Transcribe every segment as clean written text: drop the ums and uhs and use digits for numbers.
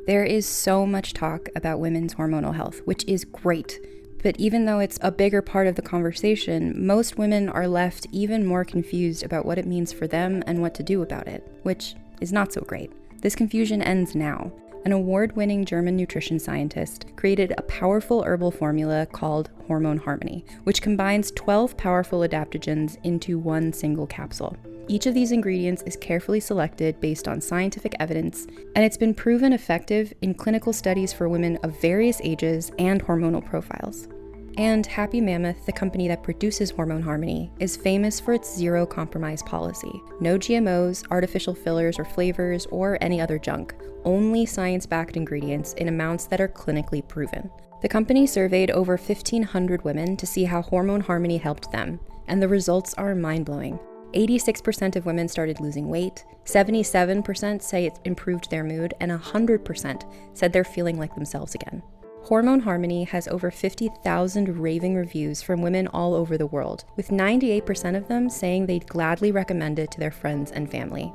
There is so much talk about women's hormonal health, which is great. But even though it's a bigger part of the conversation, most women are left even more confused about what it means for them and what to do about it, which is not so great. This confusion ends now. An award-winning German nutrition scientist created a powerful herbal formula called Hormonal, which combines 12 powerful adaptogens into one single capsule. Each of these ingredients is carefully selected based on scientific evidence, and it's been proven effective in clinical studies for women of various ages and hormonal profiles. And Happy Mammoth, the company that produces Hormonal, is famous for its zero-compromise policy. No GMOs, artificial fillers or flavors, or any other junk. Only science-backed ingredients in amounts that are clinically proven. The company surveyed over 1,500 women to see how Hormonal helped them, and the results are mind-blowing. 86% of women started losing weight, 77% say it improved their mood, and 100% said they're feeling like themselves again. Hormonal has over 50,000 raving reviews from women all over the world, with 98% of them saying they'd gladly recommend it to their friends and family.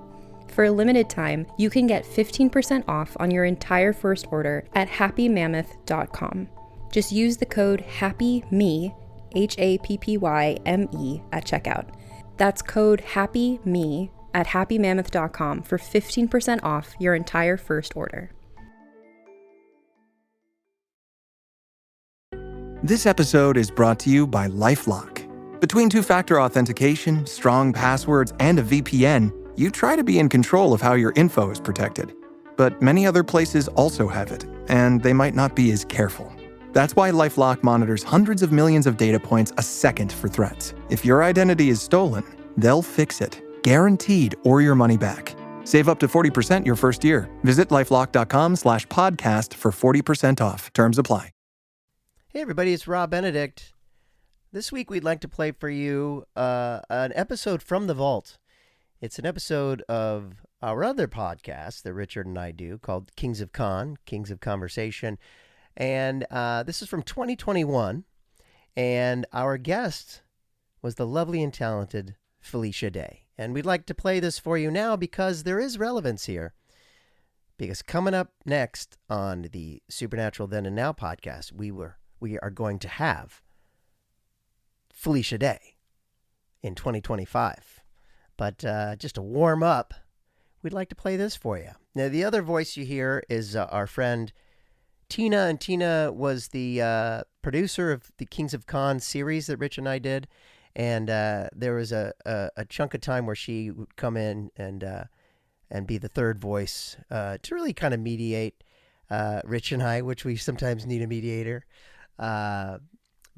For a limited time, you can get 15% off on your entire first order at happymammoth.com. Just use the code HAPPYME, HAPPYME, at checkout. That's code HAPPYME at happymammoth.com for 15% off your entire first order. This episode is brought to you by Lifelock. Between two-factor authentication, strong passwords, and a VPN, you try to be in control of how your info is protected. But many other places also have it, and they might not be as careful. That's why Lifelock monitors hundreds of millions of data points a second for threats. If your identity is stolen, they'll fix it, guaranteed, or your money back. Save up to 40% your first year. Visit lifelock.com/podcast for 40% off. Terms apply. Hey everybody, it's Rob Benedict. This week we'd like to play for you an episode from the vault. It's an episode of our other podcast that Richard and I do called Kings of Conversation. And this is from 2021. And our guest was the lovely and talented Felicia Day. And we'd like to play this for you now because there is relevance here. Because coming up next on the Supernatural Then and Now podcast, we are going to have Felicia Day in 2025. But just to warm up, we'd like to play this for you. Now, the other voice you hear is our friend Tina, and Tina was the producer of the Kings of Con series that Rich and I did. And there was a chunk of time where she would come in and be the third voice to really kind of mediate Rich and I, which we sometimes need a mediator.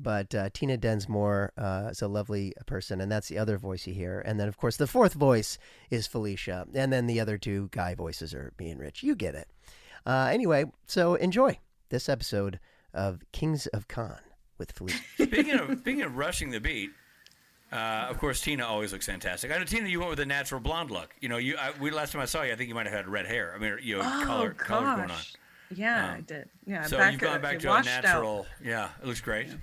But Tina Densmore is a lovely person, and that's the other voice you hear. And then, of course, the fourth voice is Felicia. And then the other two guy voices are me and Rich. You get it. Anyway, so enjoy this episode of Kings of Con with Felicia. Speaking of rushing the beat, of course, Tina always looks fantastic. I know, Tina, you went with a natural blonde look. You know, last time I saw you, I think you might have had red hair. I mean, color going on. Yeah, I did. Yeah, so you've gone back to a natural. Yeah, it looks great. Yeah.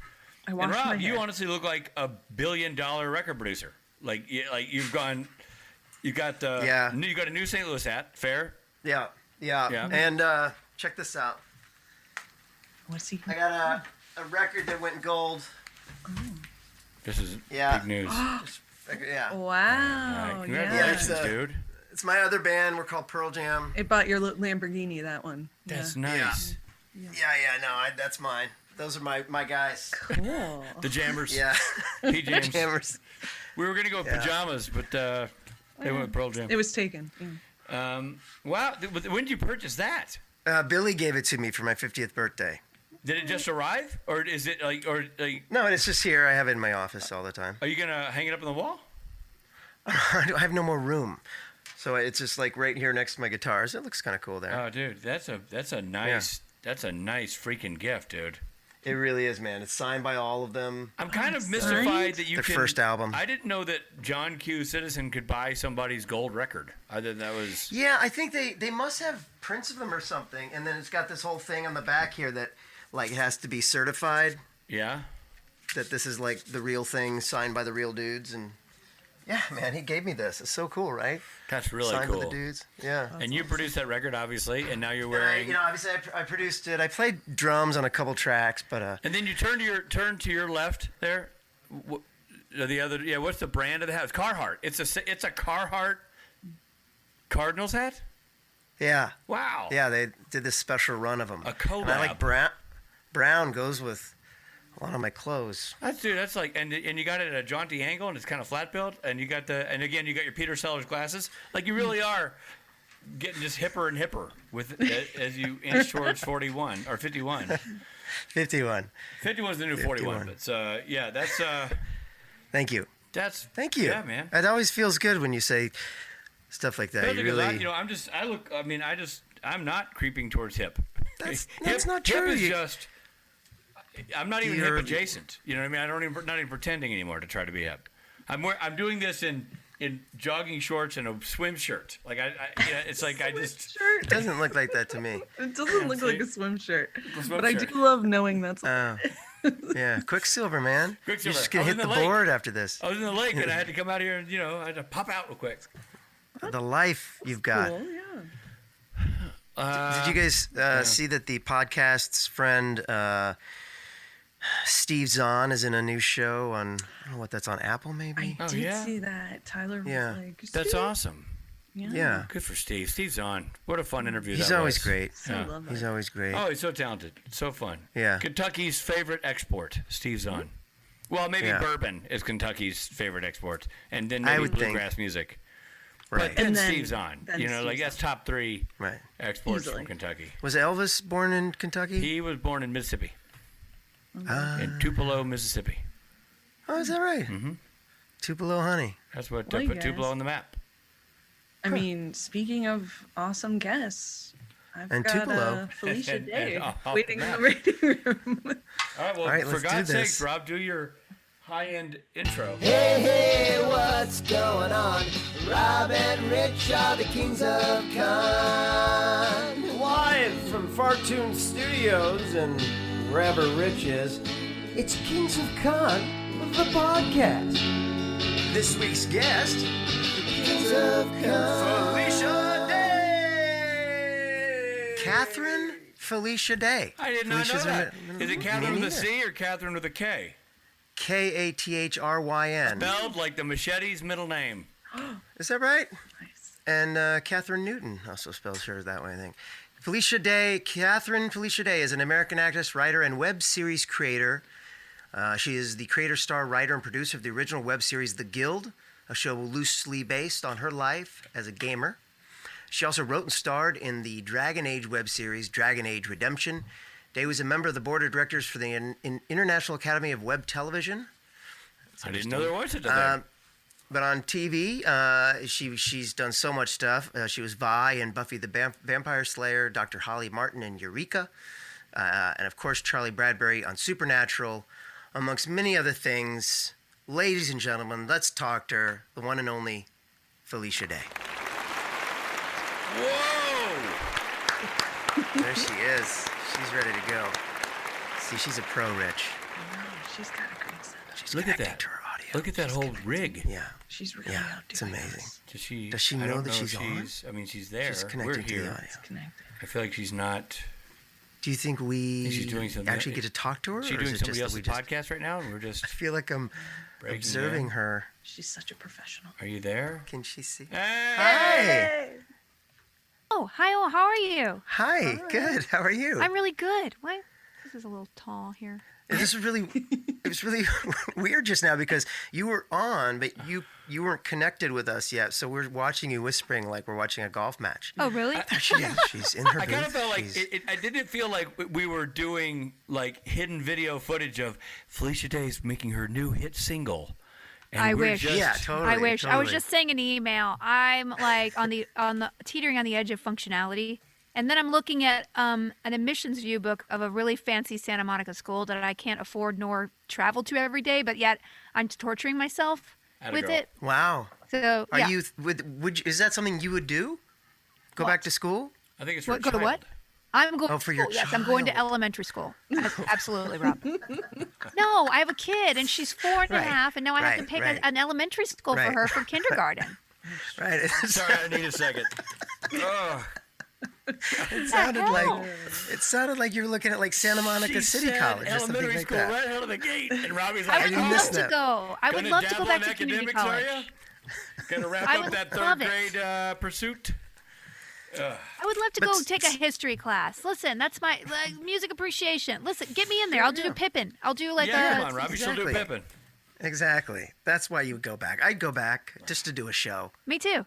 And Rob, you honestly look like a billion-dollar record producer. You got a new St. Louis hat. Fair. Yeah. And check this out. What's he? I got a record that went gold. Oh. This is big news. Yeah. Wow. Congratulations, dude. It's my other band. We're called Pearl Jam. It bought your Lamborghini, that one. That's nice. Yeah. No, that's mine. Those are my guys. Cool. The Jammers. Yeah. PJs. Jammers. We were going to go with pajamas, but they went with Pearl Jam. It was taken. Yeah. Wow. When did you purchase that? Billy gave it to me for my 50th birthday. Did it just arrive? Or is it No, it's just here. I have it in my office all the time. Are you going to hang it up on the wall? I have no more room. So it's just like right here next to my guitars. It looks kind of cool there. Oh, dude, that's a nice freaking gift, dude. It really is, man. It's signed by all of them. I'm kind of mystified that you Their first album. I didn't know that John Q. Citizen could buy somebody's gold record. I thought that was. Yeah, I think they must have prints of them or something, and then it's got this whole thing on the back here that it has to be certified. Yeah. That this is like the real thing, signed by the real dudes, and Yeah, man, he gave me this. It's so cool, right? That's really Signed cool. to the dudes. Yeah. And you produced that record, obviously, and now you're And wearing. obviously, I produced it. I played drums on a couple tracks, but And then you turn to your left there. The other, what's the brand of the hat? It's Carhartt. It's a Carhartt Cardinals hat. yeah. Wow. Yeah, they did this special run of them. A collab. And I like brown. Brown goes with a lot of my clothes. That's like, and you got it at a jaunty angle, and it's kind of flat built, and you got you got your Peter Sellers glasses. Like you really are getting just hipper and hipper with as you inch towards 41 or 51. 51. 51 is the new 41, but that's Thank you. Thank you. Yeah, man. It always feels good when you say stuff like that. Feels You like a lot, really. I'm not creeping towards hip. That's not true. Hip is just. I'm not even hip adjacent. You know what I mean? Not even pretending anymore to try to be hip. I'm doing this in jogging shorts and a swim shirt. Like it's like I just. Shirt. It doesn't look like that to me. It doesn't look like a swim shirt. Swim But shirt. I do love knowing that's. Yeah, Quicksilver, man. Quicksilver. You're just gonna I was hit in the the lake. board after this. I was in the lake and I had to come out here and I had to pop out real quick. The life you've got. Cool, yeah. Did you guys see that the podcast's friend Steve Zahn is in a new show on, I don't know what that's on, Apple maybe? I did see that. Tyler was Yeah. like, That's awesome. Yeah. Good for Steve. Steve's on. What a fun interview He's that always was. great. I love that. He's always great. Oh, he's so talented. So fun. Yeah. Kentucky's favorite export. Steve's on. Well, maybe Yeah. bourbon is Kentucky's favorite export, and then I maybe would think. bluegrass music. Right. But then And then- Steve's on. then Like Steve's that's top 3 Right. exports Easily. from Kentucky. Was Elvis born in Kentucky? He was born in Mississippi, Ah. in Tupelo, Mississippi. Oh, is that right? Mm-hmm. Tupelo honey. That's what Well, put yes. Tupelo on the map. I mean, speaking of awesome guests, I've And got Tupelo. Felicia And Day off the waiting in map. the waiting room. All right, well, All right, for let's do God's this. sakes, Rob, do your high-end intro. Hey, what's going on? Rob and Rich are the kings of con. Live from Fartoon Studios and wherever Rich is, it's Kings of Con, the podcast. This week's guest, Kings of Con, Felicia Day. Catherine Felicia Day. I did not Felicia's know that. in Is it Me Catherine with a neither. C or Catherine with a K? Kathryn. Spelled like the machete's middle name. Is that right? Nice. And Catherine Newton also spells hers that way, I think. Felicia Day, Catherine Felicia Day is an American actress, writer, and web series creator. She is the creator, star, writer, and producer of the original web series The Guild, a show loosely based on her life as a gamer. She also wrote and starred in the Dragon Age web series Dragon Age Redemption. Day was a member of the board of directors for the International Academy of Web Television. I didn't know there was such a thing. But on TV, she's done so much stuff. She was Vi in Buffy the Vampire Slayer, Dr. Holly Martin in Eureka, and of course Charlie Bradbury on Supernatural, amongst many other things. Ladies and gentlemen, let's talk to her, the one and only Felicia Day. Whoa! There she is. She's ready to go. See, she's a pro, Rich. Wow, she's got a great setup. She's Look at connecting that. to her audio. Look at that whole rig. Yeah. She's really Yeah, out it's doing amazing. this. Does she know I don't that if she's on? I mean, she's there. She's We're connecting to here. the audio. It's connected. I feel like she's not. Do you think we Think she's doing something- actually get to talk to her? Is she or doing is it somebody just that else's we just... podcast right now? And we're just I feel like I'm breaking observing in? her. She's such a professional. Are you there? Can she see? Hey! Hi. Oh, hi, all. How are you? Hi. Good. How are you? I'm really good. Why? This is a little tall here. It was really weird just now because you were on, but you weren't connected with us yet. So we're watching you whispering like we're watching a golf match. Oh, really? There she is. She's in her I booth. kind of felt like She's- I didn't feel like we were doing like hidden video footage of Felicia Day's making her new hit single. And I we're wish. just- Yeah, totally. I wish. I was totally. just saying an email. I'm like on the teetering on the edge of functionality, and then I'm looking at an admissions view book of a really fancy Santa Monica school that I can't afford nor travel to every day, but yet I'm torturing myself Atta with girl. it. Wow. So Are yeah. you? Is that something you would do? Go back to school? I think it's for What, a go to child. what? I'm going. Oh, for your yes, I'm going to child. elementary school. Absolutely, Rob. No, I have a kid, and she's 4.5, Right, and now I have to right, pick right. an elementary school for Right. her for kindergarten. Right. Sorry, I need a second. Oh, It sounded like you were looking at like Santa Monica she City said College or something elementary like school that. right out of the gate, and Robbie's I like, would didn't love miss to that. go. I would Gonna love to go dabble back in to community academics, college. are ya? Gonna wrap I up would that love third it. grade pursuit. I would love to go take a history class. Listen, that's my music appreciation. Listen, get me in there. I'll do Pippin. I'll do like Yeah, a. come on, Robbie, she'll do Exactly. Pippin. Exactly. That's why you would go back. I'd go back just to do a show. Me too.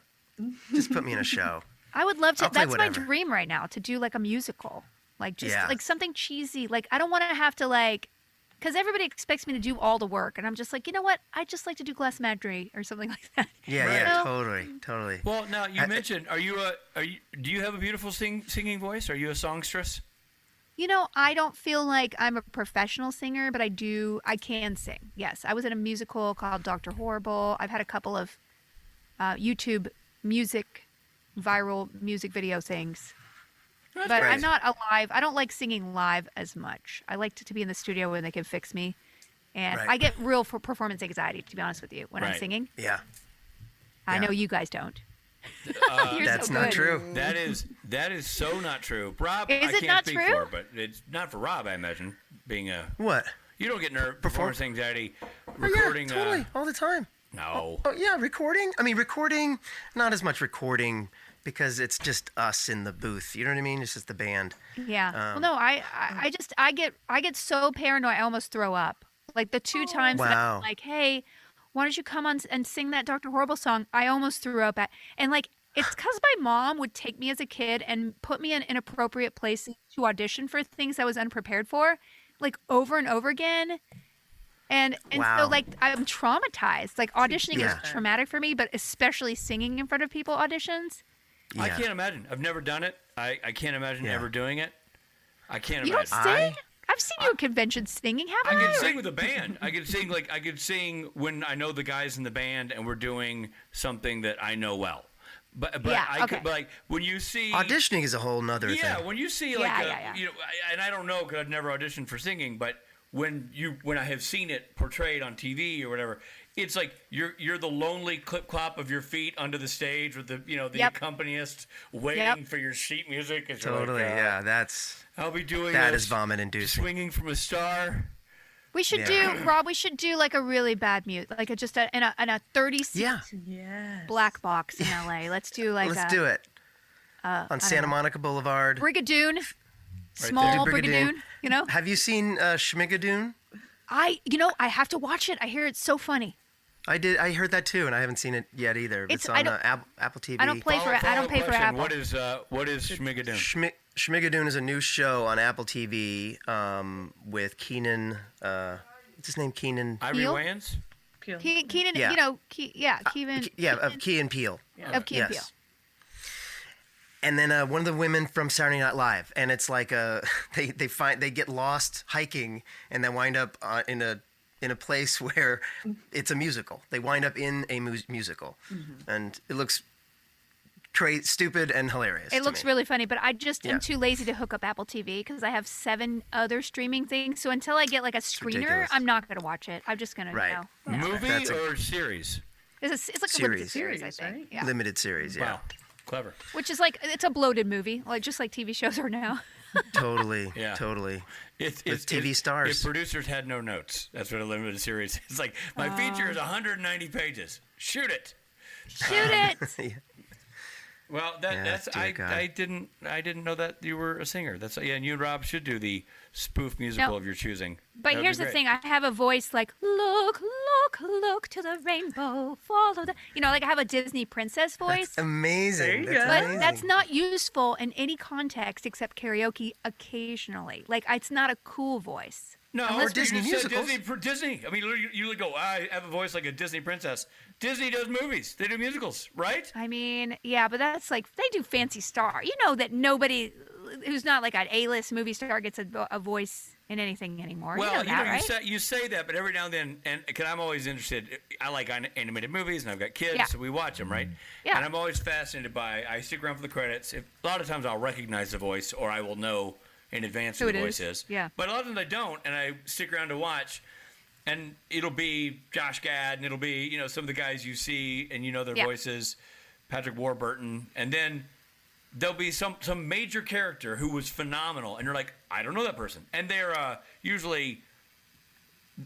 Just put me in a show. I would love to. I'll play That's my whatever. dream right now, to do like a musical, like just Yeah. like something cheesy. Like I don't want to have to because everybody expects me to do all the work, and I'm just like, you know what? I just like to do glass mastery or something like that. Yeah, Right. yeah, No. totally. Well, now you mentioned, do you have a beautiful singing voice? Are you a songstress? You know, I don't feel like I'm a professional singer, but I can sing. Yes, I was in a musical called Dr. Horrible. I've had a couple of YouTube viral music video things. But great. I'm not alive. I don't like singing live as much. I like to be in the studio when they can fix me. And Right. I get real performance anxiety, to be honest with you, when I'm Right. singing. Yeah. I Yeah. know you guys don't. You're That's so not good. true. That is so not true. Rob, Is I it can't not speak true? for, but it's not for Rob, I imagine, being a... What? You don't get performance anxiety Oh, recording... yeah, totally. All the time. No. Oh, yeah, recording. I mean, recording, not as much recording because it's just us in the booth. You know what I mean? It's just the band. Yeah. Well, no, I get so paranoid I almost throw up. Like the two times that Wow. I'm like, hey, why don't you come on and sing that Dr. Horrible song? I almost threw up at, and like it's because my mom would take me as a kid and put me in inappropriate places to audition for things I was unprepared for, like over and over again. And Wow. so like I'm traumatized. Like auditioning Yeah. is traumatic for me, but especially singing in front of people auditions. Yeah. I can't imagine. I've never done it. I can't imagine Yeah. ever doing it. I can't You don't imagine. sing? I've seen you at conventions singing, I haven't I? could sing with a band. I could sing when I know the guys in the band and we're doing something that I know well. But Yeah, I okay. could, but like when you see Auditioning is a whole nother yeah, thing. when you see Yeah. you know, and I don't know because I've never auditioned for singing, but when I have seen it portrayed on TV or whatever, it's like you're the lonely clip clop of your feet under the stage with the Yep. accompanist waiting Yep. for your sheet music. As you're like, Totally. Yeah, I'll be doing that this, is vomit inducing. swinging from a star. We should Yeah. do, Rob. We should do like a really bad mute, like in a 30-seat Yeah, Yes. black box in LA. Let's do like let's do it. On Santa Monica Boulevard. Brigadoon, there. small Do Brigadoon. Brigadoon. You know, Have you seen Schmigadoon? I have to watch it. I hear it's so funny. I did. I heard that too, and I haven't seen it yet either. It's I on don't- Apple TV. I don't play for. I Follow-up don't pay for question, Apple. What is Schmigadoon? Schmigadoon is a new show on Apple TV with Keenan. What's his name? Keenan. Ivory Peel? Wayans? Peel. Keenan, Yeah. you know, Keenan. Of Key and Peele. Of Key and Peele. Yes. And then one of the women from Saturday Night Live, and it's like they get lost hiking, and they wind up in a place where it's a musical. They wind up in a musical, and it looks stupid and hilarious. It to looks me. really funny, but I just Yeah. am too lazy to hook up Apple TV because I have 7 other streaming things. So until I get like a screener, ridiculous. I'm not gonna watch it. I'm just gonna, Right. you know. Movie That's or series? It's like a limited Series. series, I Series, think. right? Yeah. limited series. Yeah, Wow. Clever. Which is like it's a bloated movie, like just like TV shows are now. totally. Yeah. Totally. It's TV stars. If producers had no notes, that's what a limited series is. It's like, my feature is 190 pages. Shoot it. Shoot it. Yeah. Well, Yeah, that's dear God. I didn't know that you were a singer. That's and you and Rob should do the spoof musical No. of your choosing. But That'd here's be the great. thing: I have a voice like look to the rainbow, follow the. You know, like I have a Disney princess voice. Amazing. There you That's go. But amazing. that's not useful in any context except karaoke occasionally. Like it's not a cool voice. No, Or Disney you just said musicals. Disney. I mean, you go, I have a voice like a Disney princess. Disney does movies. They do musicals, right? I mean, yeah, but that's like they do fancy star. You know that nobody who's not like an A-list movie star gets a voice in anything anymore. Well, you know that, right? you say that, but every now and then, and because I'm always interested, I like animated movies, and I've got kids, so we watch them, right? Yeah. And I'm always fascinated by. I stick around for the credits. A lot of times I'll recognize the voice, or I will know in advance who the voice is. Yeah. But a lot of times I don't, and I stick around to watch, and it'll be Josh Gad, and it'll be some of the guys you see, and you know their voices, Patrick Warburton, and then there'll be some major character who was phenomenal, and you're like, I don't know that person, and they're usually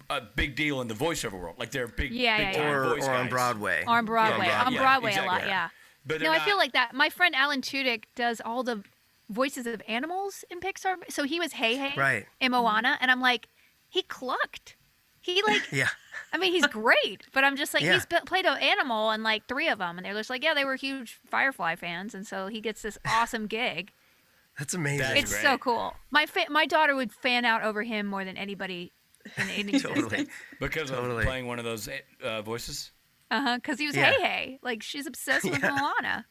a big deal in the voiceover world, like they're big time voice or guys. on Broadway. On Broadway, exactly. a lot, yeah. But No, I feel like that. My friend Alan Tudyk does all the voices of animals in Pixar. So he was Hey in Moana, and I'm like, he clucked. He Yeah. I mean, he's great, but I'm just like, he's played an animal in like 3 of them, and they're just like, they were huge Firefly fans, and so he gets this awesome gig. That's amazing. It's so cool. My daughter would fan out over him more than anybody in any Totally. because of playing one of those voices. Because he was Hey. Like, she's obsessed with Moana.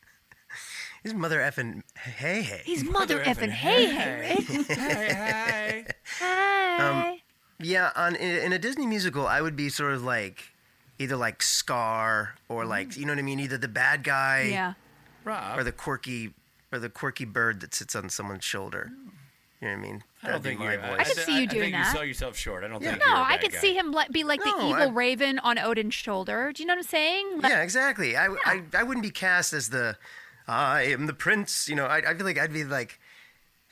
He's mother effing Hey. He's mother effing Hey, Rick. Hey. Hi. Yeah, in a Disney musical, I would be sort of like either like Scar or like you know what I mean, either the bad guy Rob. or the quirky bird that sits on someone's shoulder. You know what I mean? I don't think my you're. voice. I could see you doing think that. You sell yourself short. I don't think. No, you're a I bad could guy. see him be like the No, evil I- raven on Odin's shoulder. Do you know what I'm saying? Like, Yeah, exactly. I wouldn't be cast as the I am the prince. You know, I feel like I'd be like,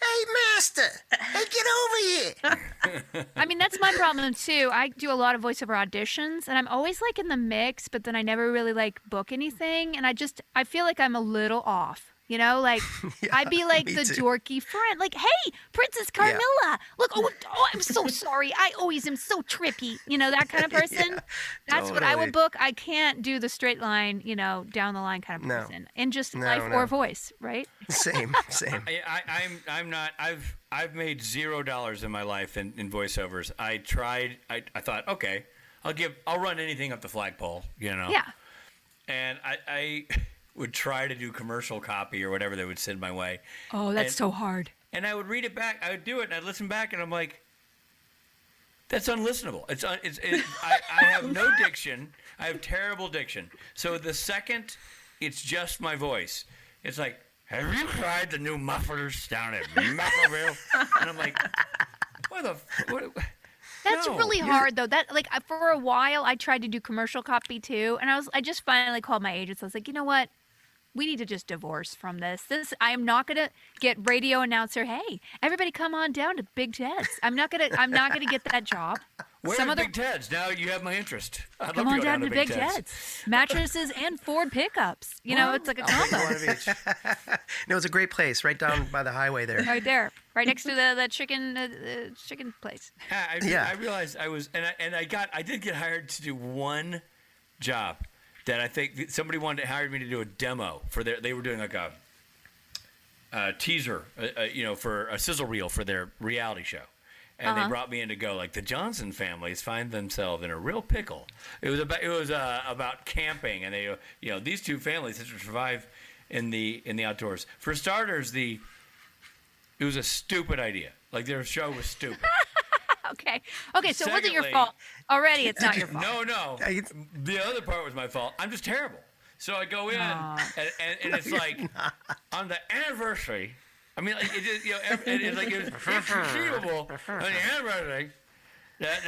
hey master, hey get over here. I mean, that's my problem too. I do a lot of voiceover auditions, and I'm always like in the mix, but then I never really like book anything, and I feel like I'm a little off. You know, like I'd be like me the too. dorky friend, like, "Hey, Princess Carmilla, look! Oh, I'm so sorry. I always am so trippy." You know, that kind of person. That's what I totally. would book. I can't do the straight line, down the line kind of No. person, in just No, life no. or voice, right? Same. I'm not. I've made $0 in my life in voiceovers. I tried. I thought, okay, I'll run anything up the flagpole. Yeah. And I would try to do commercial copy or whatever they would send my way. Oh, that's so hard. And I would read it back. I would do it, and I'd listen back, and I'm like, that's unlistenable. I have no diction. I have terrible diction. So the second it's just my voice, it's like, have you tried the new mufflers down at Mufflerville? And I'm like, what? That's No. really hard though. That for a while I tried to do commercial copy too, and I just finally called my agents. I was like, you know what? We need to just divorce from this. I am not gonna get radio announcer. Hey, everybody, come on down to Big Ted's. I'm not gonna get that job. Where's Big Ted's? Now you have my interest. I'd Come love on to go down to Big Ted's. Ted's. Mattresses and Ford pickups. It's like a combo. One of each. No, it's a great place right down by the highway there. Right there, right next to the chicken place. I realized I was, and I did get hired to do one job that I think somebody wanted to hire me to do a demo for they were doing like a teaser, for a sizzle reel for their reality show. And they brought me in to go, like, the Johnson families find themselves in a real pickle. It was about camping, and they, these two families had to survive in the outdoors. For starters, it was a stupid idea. Like, their show was stupid. Okay, so it wasn't your Secondly- fault. Already, it's not your fault. No. The other part was my fault. I'm just terrible. So I go in, and it's like, on the anniversary. I mean, like, it just, it's like it's inconceivable on the anniversary that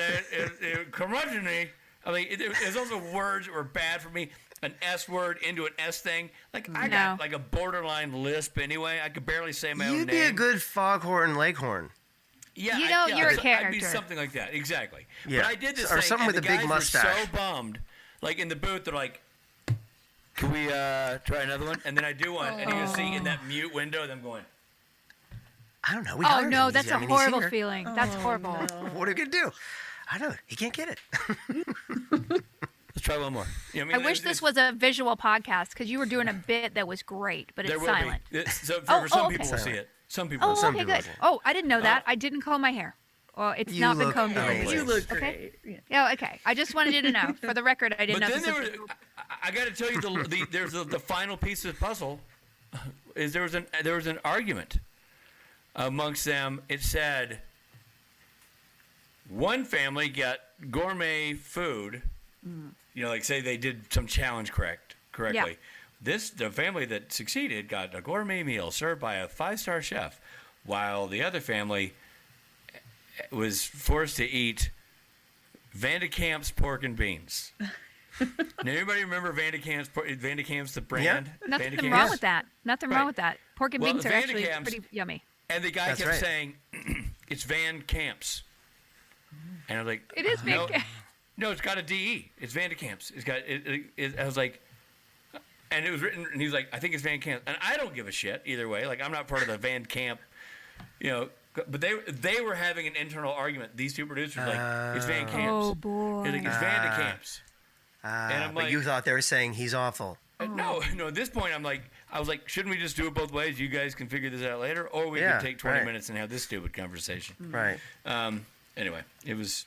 curmudgeonly. I mean, there's also words that were bad for me. An S word into an S thing. Like, I got like a borderline lisp anyway. I could barely say my own name. You'd be a good foghorn leghorn. Yeah, you're a character. I'd be something like that, exactly. Yeah. But I did this Or thing, someone and with the a big guys mustache. were so bummed. Like, in the booth, they're like, can we try another one? And then I do one, and you can see in that mute window them going, I don't know. We Oh hired no, him. that's I a mean, he's horrible here. feeling. That's horrible. What are we gonna do? I don't know. He can't get it. let's try one more. You know I what wish this was a visual podcast because you were doing a bit that was great, but There it's will silent. be. So Oh, for some okay. people will see it. Some people Oh, will see okay, people good. will. Oh, I didn't know that. I didn't comb my hair. Well, it's You not been look combed in amazing. years. You look Okay. great. Yeah, okay. I just wanted you to know. For the record, I didn't But know then this there was... was, I got to tell you, there's the final piece of the puzzle. Is there was an argument amongst them. It said, One family got gourmet food. You know, like say they did some challenge correctly. Yeah. The family that succeeded got a gourmet meal served by a 5-star chef, while the other family was forced to eat Vandekamp's pork and beans. Now, anybody remember Vandekamp's the brand? Yeah. Nothing Vandekamp's? wrong with that. Nothing wrong Right. with that. Pork and Well, beans are actually Vandekamp's- pretty yummy. And the guy That's kept right. saying, it's Van Camp's. And I was like, It is no, Van Camp. no, it's got a DE. It's Van de Camp's. It's got, I was like, and it was written, and he was like, I think it's Van Camp. And I don't give a shit either way. Like, I'm not part of the Van Camp, you know. But they were having an internal argument. These two producers were like, it's Van Camp's. Oh, boy. They're like, it's Van de Camp's. And I'm but like, you thought they were saying he's awful. no, at this point, I was like, shouldn't we just do it both ways? You guys can figure this out later, or we Yeah, can take 20 right. minutes and have this stupid conversation. Right. Anyway, it was.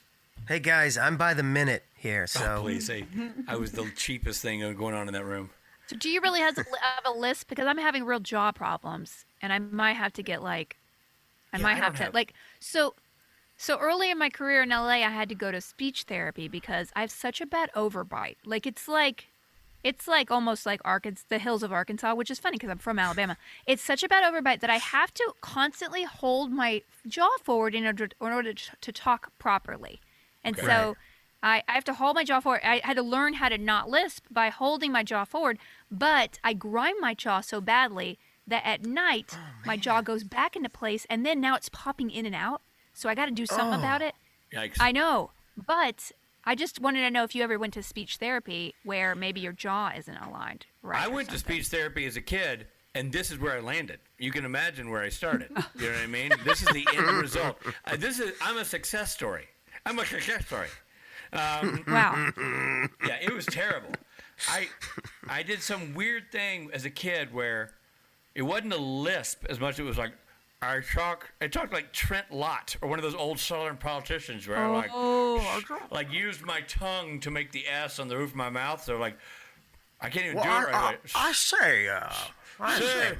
Hey, guys, I'm by the minute here, so... Oh, please, I was the cheapest thing going on in that room. So do you really have a list? Because I'm having real jaw problems, and I might have to get So early in my career in LA, I had to go to speech therapy because I have such a bad overbite. Like it's like almost like Arkansas, the hills of Arkansas, which is funny because I'm from Alabama. It's such a bad overbite that I have to constantly hold my jaw forward in order to talk properly. And Okay. so I have to hold my jaw forward. I had to learn how to not lisp by holding my jaw forward, but I grind my jaw so badly that at night my jaw goes back into place, and then now it's popping in and out. So I got to do something about it. Yikes. I know, but I just wanted to know if you ever went to speech therapy where maybe your jaw isn't aligned right. I or went to something. speech therapy as a kid, and this is where I landed. You can imagine where I started. You know what I mean? This is the end result. I'm a success story. I'm a success story. Wow. Yeah, it was terrible. I did some weird thing as a kid where it wasn't a lisp as much as it was like I talked like Trent Lott or one of those old Southern politicians where I like used my tongue to make the S on the roof of my mouth. So like I can't even do it right. I say,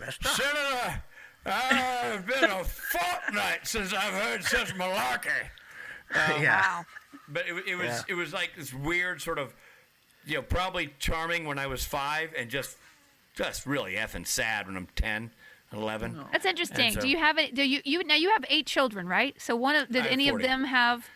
mister. Senator, it's been a fortnight since I've heard such malarkey. Yeah. Wow. But it was like this weird sort of, probably charming when I was 5 and just really effing sad when I'm 10, 11. That's interesting. And so- Do you have it? Do you now you have 8 children, right? So did have any 40. of them have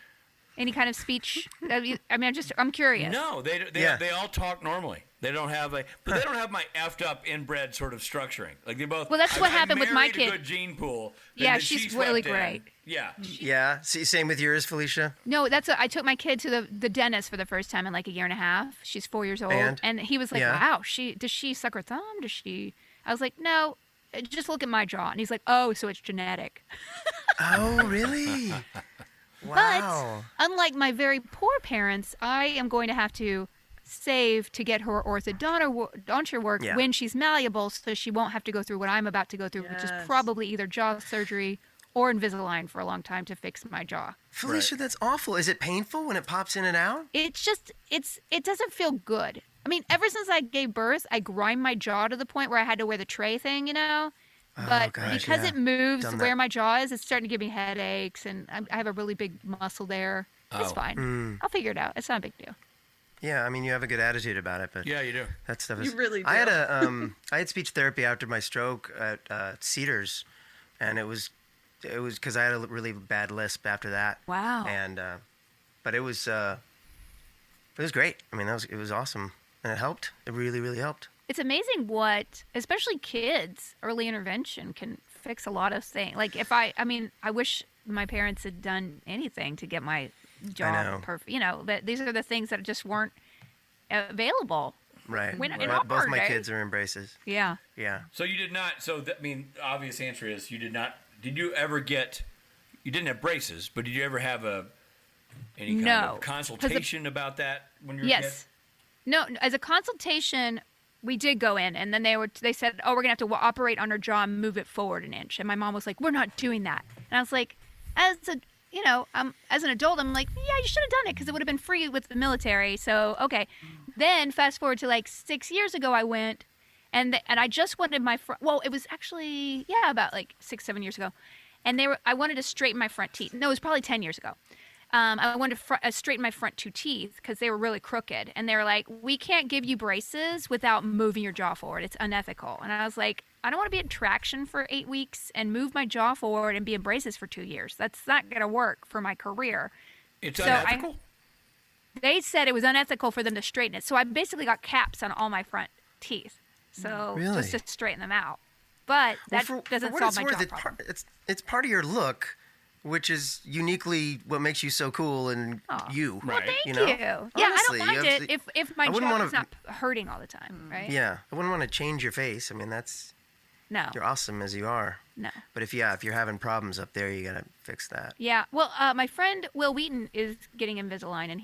any kind of speech? I'm curious. No, they all talk normally. They don't have but they don't have my effed up inbred sort of structuring. Like they both. Well, that's what happened with my married kid. A good gene pool. Yeah, then she's she really swept in. great. Yeah. Yeah. See, same with yours, Felicia. No, I took my kid to the dentist for the first time in like a year and a half. She's 4 years old, and he was like, Yeah. "Wow, does she suck her thumb? Does she?" I was like, "No, just look at my jaw." And he's like, "Oh, so it's genetic." Oh, really? Wow. But unlike my very poor parents, I am going to have to save to get her orthodonture work Yeah. when she's malleable, so she won't have to go through what I'm about to go through, which is Yes. probably either jaw surgery or Invisalign for a long time to fix my jaw. Felicia, that's awful. Is it painful when it pops in and out? It's just it doesn't feel good. I mean, ever since I gave birth, I grind my jaw to the point where I had to wear the tray thing, But gosh, because yeah. it moves Done where that. my jaw is, it's starting to give me headaches, and I have a really big muscle there. It's Oh. fine. I'll figure it out. It's not a big deal. Yeah, I mean, you have a good attitude about it, but Yeah, you do. that stuff is. You really I had do. I had speech therapy after my stroke at Cedars, and it was because I had a really bad lisp after that. Wow. And but it was great. I mean, it was awesome, and it helped. It really, really helped. It's amazing what, especially kids, early intervention can fix a lot of things. Like I wish my parents had done anything to get my jaw know. perfect. But these are the things that just weren't available. Right. When- in Both our my day. kids are in braces. Yeah. Yeah. So you did not. So obvious answer is you did not. Did you ever get? You didn't have braces, but did you ever have any kind No, of consultation about that when you were Yes. No, as a consultation, we did go in, and then they said, "Oh, we're gonna have to operate on her jaw and move it forward an inch." And my mom was like, "We're not doing that." And I was like, as an adult, I'm like, "Yeah, you should have done it because it would have been free with the military." So okay. Then fast forward to like 6 years ago, I went, and I just wanted my front. Well, it was actually about like 6-7 years ago, and I wanted to straighten my front teeth. No, it was probably 10 years ago. I wanted to straighten my front 2 teeth because they were really crooked. And they were like, we can't give you braces without moving your jaw forward. It's unethical. And I was like, I don't want to be in traction for 8 weeks and move my jaw forward and be in braces for 2 years. That's not going to work for my career. It's unethical? They said it was unethical for them to straighten it. So I basically got caps on all my front teeth. So just to straighten them out. But that doesn't solve my jaw problem. It's part of your look, which is uniquely what makes you so cool and you. Well, right? thank you. Know? Yeah, Honestly, I don't mind it if my jaw is not hurting all the time, right? Yeah, I wouldn't want to change your face. I mean, you're awesome as you are. No. But if you're having problems up there, you gotta fix that. Yeah. Well, my friend Will Wheaton is getting Invisalign, and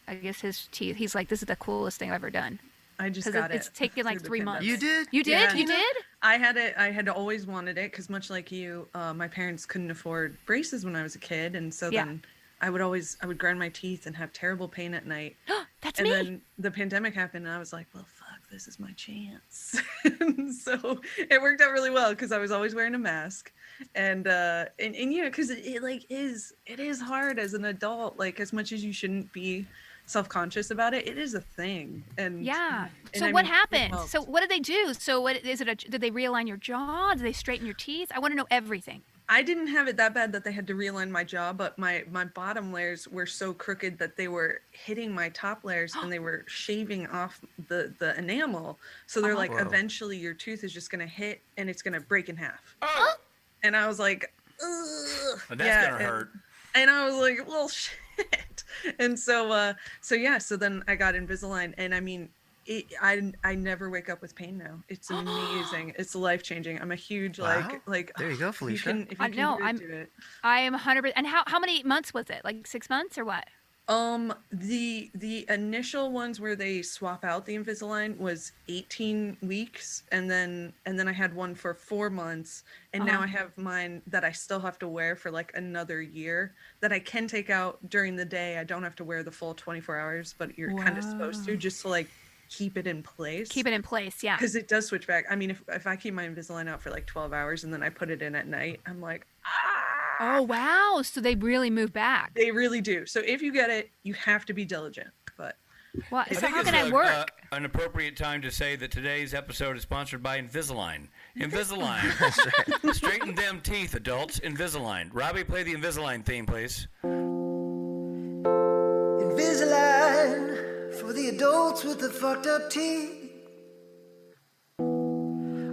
I guess his teeth. He's like, this is the coolest thing I've ever done. I just got it. It's taken like 3 months. You did? You did? Yeah. You did? I had it. I had always wanted it because much like you, my parents couldn't afford braces when I was a kid, and so then I would grind my teeth and have terrible pain at night. That's and me. And then the pandemic happened, and I was like, well, fuck, this is my chance. And so it worked out really well because I was always wearing a mask, and you know, because it is hard as an adult. Like, as much as you shouldn't be self-conscious about it, it is a thing. And so what happened? So what did they do? So what is it? Did they realign your jaw? Did they straighten your teeth? I want to know everything. I didn't have it that bad that they had to realign my jaw, but my bottom layers were so crooked that they were hitting my top layers and they were shaving off the enamel. So they're like, eventually your tooth is just going to hit and it's going to break in half. Oh. And I was like, ugh. That's going to hurt. And I was like, well, shit. And so then I got Invisalign, and I mean, I never wake up with pain now. It's amazing. It's life-changing. I'm a huge like. There you go, Felicia. If you can do it. I am 100%. And how many months was it? Like 6 months or what? The initial ones where they swap out the Invisalign was 18 weeks, and then I had one for 4 months, and now I have mine that I still have to wear for like another year that I can take out during the day. I don't have to wear the full 24 hours, but you're kind of supposed to, just to like keep it in place. Keep it in place, yeah. Because it does switch back. I mean, if I keep my Invisalign out for like 12 hours and then I put it in at night, I'm like, Oh, wow. So they really move back. They really do. So if you get it, you have to be diligent. But so how can I work? An appropriate time to say that today's episode is sponsored by Invisalign. Invisalign. Straighten them teeth, adults. Invisalign. Robbie, play the Invisalign theme, please. Invisalign for the adults with the fucked up teeth.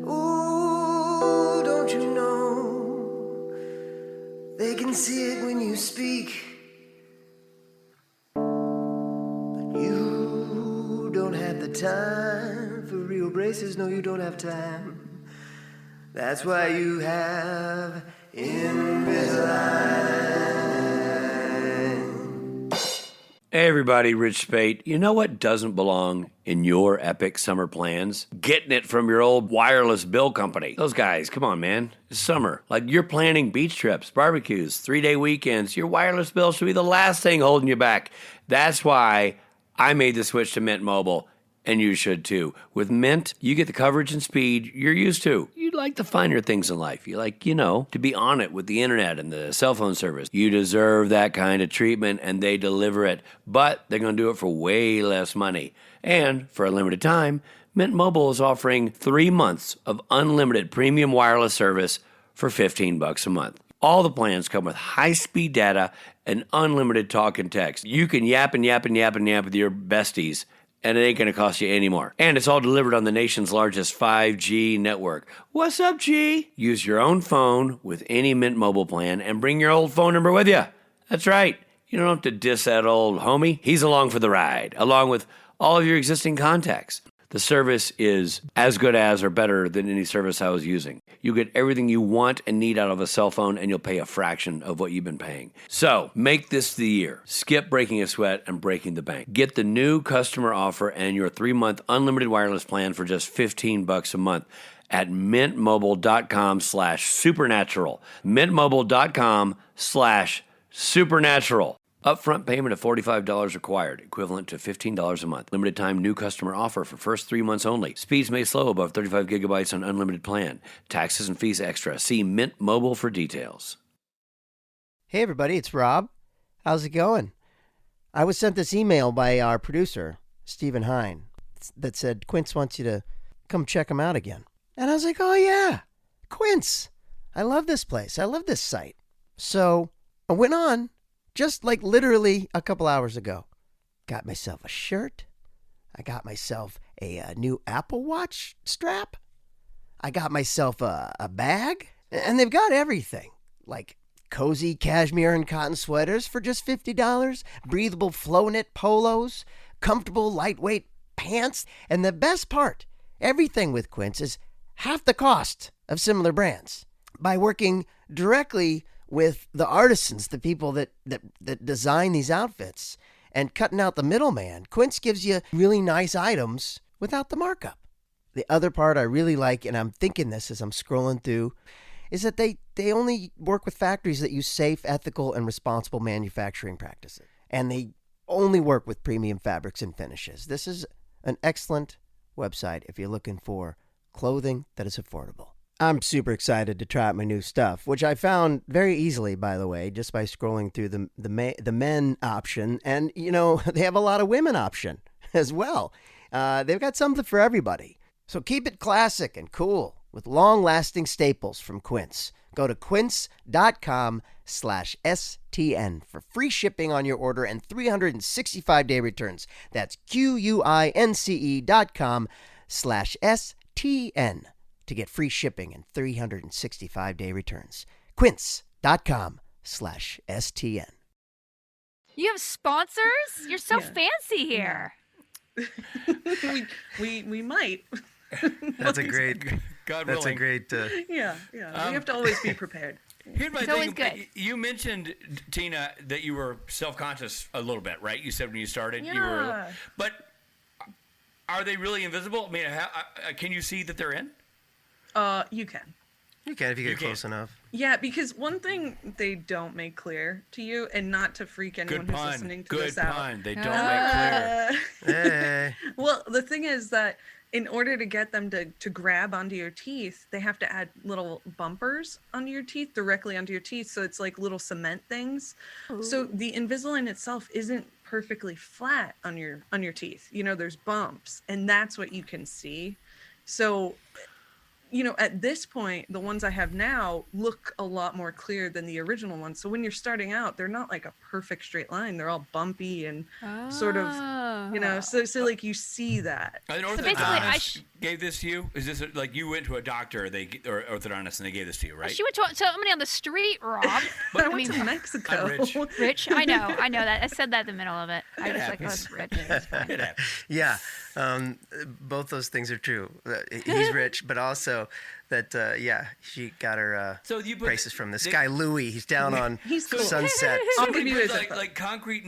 Ooh, don't you know? They can see it when you speak. But you don't have the time for real braces. No, you don't have time. That's why you have Invisalign. Hey everybody, Rich Spate. You know what doesn't belong in your epic summer plans? Getting it from your old wireless bill company. Those guys, come on, man. It's summer. Like, you're planning beach trips, barbecues, 3-day weekends. Your wireless bill should be the last thing holding you back. That's why I made the switch to Mint Mobile, and you should too. With Mint, you get the coverage and speed you're used to. You like the finer things in life. You like, to be on it with the internet and the cell phone service. You deserve that kind of treatment, and they deliver it. But they're going to do it for way less money. And for a limited time, Mint Mobile is offering 3 months of unlimited premium wireless service for $15 a month. All the plans come with high-speed data and unlimited talk and text. You can yap and yap and yap and yap with your besties, and it ain't going to cost you any more. And it's all delivered on the nation's largest 5G network. What's up, G? Use your own phone with any Mint Mobile plan and bring your old phone number with you. That's right. You don't have to diss that old homie. He's along for the ride, along with all of your existing contacts. The service is as good as or better than any service I was using. You get everything you want and need out of a cell phone, and you'll pay a fraction of what you've been paying. So make this the year. Skip breaking a sweat and breaking the bank. Get the new customer offer and your 3-month unlimited wireless plan for just $15 a month at mintmobile.com/supernatural. mintmobile.com/supernatural. Upfront payment of $45 required, equivalent to $15 a month. Limited time new customer offer for first 3 months only. Speeds may slow above 35 gigabytes on unlimited plan. Taxes and fees extra. See Mint Mobile for details. Hey everybody, it's Rob. How's it going? I was sent this email by our producer, Stephen Hine, that said Quince wants you to come check him out again. And I was like, oh yeah, Quince. I love this place. I love this site. So I went on just like literally a couple hours ago. Got myself a shirt. I got myself a new Apple Watch strap. I got myself a bag. And they've got everything. Like cozy cashmere and cotton sweaters for just $50. Breathable flow knit polos. Comfortable lightweight pants. And the best part, everything with Quince is half the cost of similar brands. By working directly with the artisans, the people that design these outfits, and cutting out the middleman, Quince gives you really nice items without the markup. The other part I really like, and I'm thinking this as I'm scrolling through, is that they only work with factories that use safe, ethical, and responsible manufacturing practices. And they only work with premium fabrics and finishes. This is an excellent website if you're looking for clothing that is affordable. I'm super excited to try out my new stuff, which I found very easily, by the way, just by scrolling through the men option. And, you know, they have a lot of women option as well. They've got something for everybody. So keep it classic and cool with long-lasting staples from Quince. Go to quince.com/STN for free shipping on your order and 365-day returns. That's QUINCE.com/STN to get free shipping and 365-day returns. Quince.com/STN. You have sponsors? You're so fancy here. we might. That's a great. God That's willing. a great. Yeah. We have to always be good. Here's my It's thing. always good. You mentioned, Tina, that you were self-conscious a little bit, right? You said when you started, you were. Yeah. But are they really invisible? I mean, can you see that they're in? You can. You can if you get You can. close enough. Yeah, because one thing they don't make clear to you, and not to freak anyone Good who's pun. listening to Good this out. pun. They don't make clear. Hey. Well, the thing is that in order to get them to grab onto your teeth, they have to add little bumpers onto your teeth, directly onto your teeth. So it's like little cement things. So the Invisalign itself isn't perfectly flat on your teeth. You know, there's bumps, and that's what you can see. So, you know, at this point, the ones I have now look a lot more clear than the original ones. So when you're starting out, they're not like a perfect straight line. They're all bumpy and sort of, you know, so like you see that. An basically, orthodontist gave this to you? Is this like you went to a doctor or orthodontist and they gave this to you, right? She went to somebody on the street, Rob. But I went to Mexico. I'm rich. Rich, I know that. I said that in the middle of it. I was like, oh, it's rich. It's fine. It happens. Yeah, both those things are true. He's rich, but also that she got her So you put- braces from this guy Louis. He's down on He's cool. Sunset. I'll Somebody give you puts his like, info. like concrete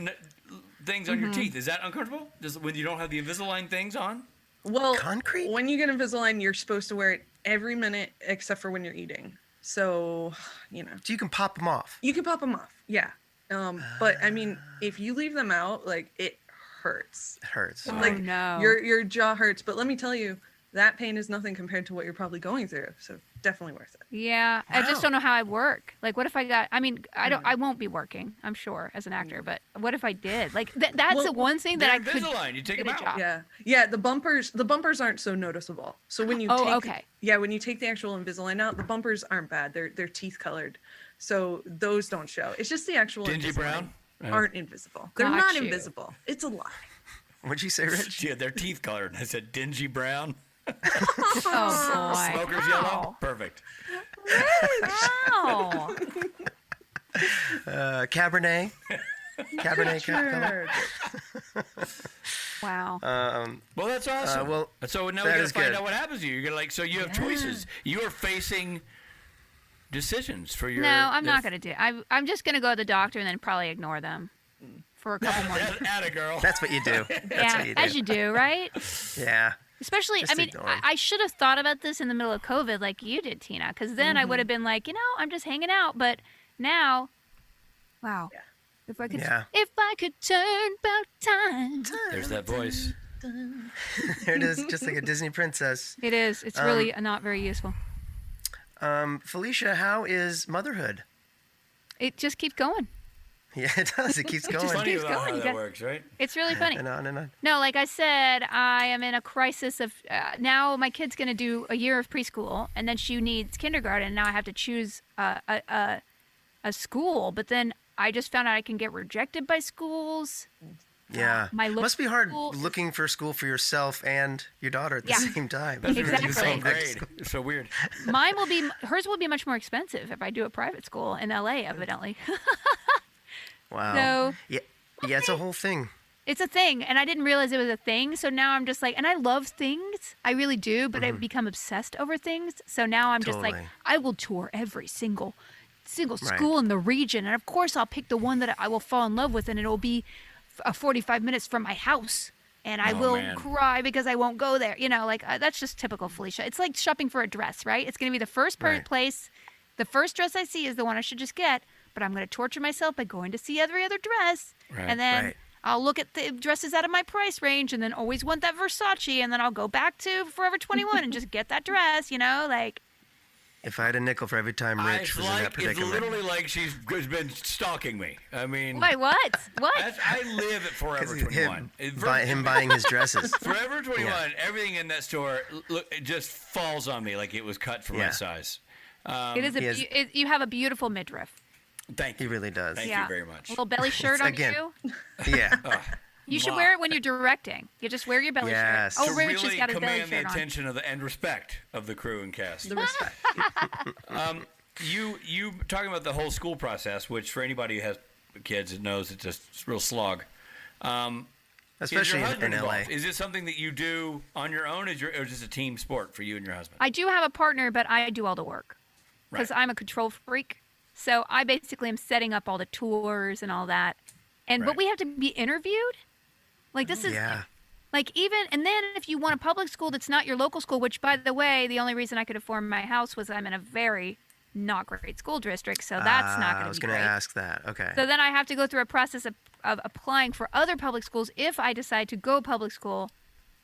things on your teeth. Is that uncomfortable? When you don't have the Invisalign things on? Well, Concrete? when you get Invisalign, you're supposed to wear it every minute except for when you're eating. So, you know, So you can pop them off. you can pop them off. Yeah. But I mean, if you leave them out, like it hurts. It hurts. Like no. your jaw hurts. But let me tell you, that pain is nothing compared to what you're probably going through. So definitely worth it. Yeah, I just don't know how I'd work. Like, what if I got? I mean, I won't be working, I'm sure, as an actor. But what if I did? Like, that's the one thing that I They're could. Invisalign. You take get them a out. job. Yeah. The bumpers aren't so noticeable. So when you when you take the actual Invisalign out, the bumpers aren't bad. They're teeth colored. So those don't show. It's just the actual Dingy Invisalign brown? aren't invisible. They're Got not you. invisible. It's a lie. What'd you say, Rich? Yeah, they're teeth colored. I said dingy brown. Oh boy. Smoker's yellow. Perfect. Wow. Cabernet. Cabernet. Sure. Wow. Well, that's awesome. well, so now that we gotta is find good. out what happens to you. You're gonna like, so you have choices. You are facing decisions for your. No, I'm not gonna do. I'm just gonna go to the doctor and then probably ignore them for a couple more. Atta girl. That's what you do. That's Yeah, what you do. as you do, right? Yeah. Especially, Just I mean, ignore 'em. I should have thought about this in the middle of COVID, like you did, Tina, because then I would have been like, I'm just hanging out. But now, wow, if I could turn back time. There's that voice. There it is, just like a Disney princess. It is. It's really not very useful. Felicia, how is motherhood? It just keeps going. Yeah, it does. It keeps going. It's funny keeps about going. how You that got- works, right? It's really funny. And on and on. No, like I said, I am in a crisis of now my kid's going to do a year of preschool, and then she needs kindergarten. Now I have to choose a school, but then I just found out I can get rejected by schools. Yeah. My local Must be hard school- looking for a school for yourself and your daughter at the Yeah. same time. Exactly. Same grade. It's so weird. Hers will be much more expensive if I do a private school in LA, evidently. Wow. So- yeah, it's a whole thing. It's a thing, and I didn't realize it was a thing. So now I'm just like, and I love things, I really do, but I become obsessed over things. So now I'm just like, Totally. I will tour every single Right. school in the region, and of course I'll pick the one that I will fall in love with, and it'll be 45 minutes from my house, and I will man. cry because I won't go there. Like that's just typical Felicia. It's like shopping for a dress, right? It's going to be the first Right. place. The first dress I see is the one I should just get, but I'm going to torture myself by going to see every other dress, Right, and then right. I'll look at the dresses out of my price range, and then always want that Versace, and then I'll go back to Forever 21 and just get that dress. Like. If I had a nickel for every time Rich was in that It's predicament. literally like she's been stalking me. I mean, Wait, what? What? I live at Forever 21. Him buying his dresses. Forever 21, everything in that store, it just falls on me like it was cut for my Yeah. size. It is he has- you have a beautiful midriff. Thank He you. really does. Thank Yeah. you very much. A little belly shirt on Again, you. Yeah. You should wear it when you're directing. You just wear your belly Yes. shirt. To Oh, Rich really has got his belly command the shirt on. attention of and respect of the crew and cast. The respect. You talking about the whole school process, which for anybody who has kids, it knows it's just a real slog. Especially is your in husband LA. involved? Is this something that you do on your own, or is this a team sport for you and your husband? I do have a partner, but I do all the work because Right. I'm a control freak. So I basically am setting up all the tours and all that. And but Right. we have to be interviewed. Like this is Yeah. like even and then if you want a public school that's not your local school, which by the way, the only reason I could afford my house was I'm in a very not great school district, so that's not going to be great. I was going to ask that. Okay. So then I have to go through a process of applying for other public schools if I decide to go public school.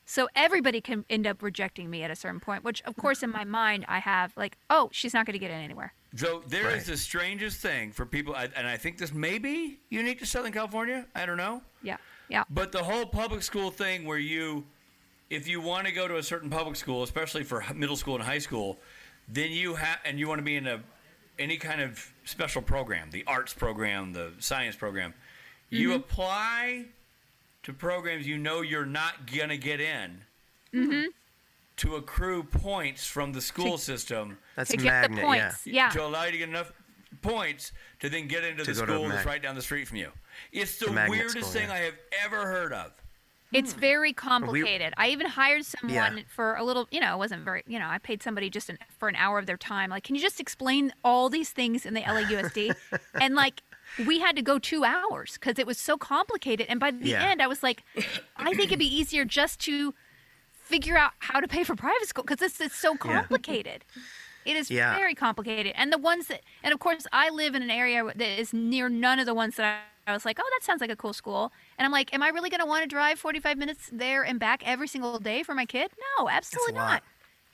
So everybody can end up rejecting me at a certain point, which of course in my mind I have like, oh, she's not going to get in anywhere. So there is Right. the strangest thing for people, and I think this may be unique to Southern California. I don't know. Yeah. Yeah. But the whole public school thing where if you want to go to a certain public school, especially for middle school and high school, then you want to be in any kind of special program, the arts program, the science program, you apply to programs you're not going to get in to accrue points from the school system That's To a get magnet, the points. Yeah. to allow you to get enough points to then get into the go to a school that's mag- right down the street from you. It's the magnet weirdest school, thing yeah. I have ever heard of. It's very complicated. I even hired someone Yeah. for a little, it wasn't very, I paid somebody just for an hour of their time. Like, can you just explain all these things in the LAUSD? And like, we had to go 2 hours because it was so complicated. And by the Yeah. end, I was like, I think it'd be easier just to figure out how to pay for private school because it's so complicated. It is Yeah. very complicated. And of course, I live in an area that is near none of the ones that I was like, oh, that sounds like a cool school. And I'm like, am I really going to want to drive 45 minutes there and back every single day for my kid? No, It's a absolutely lot.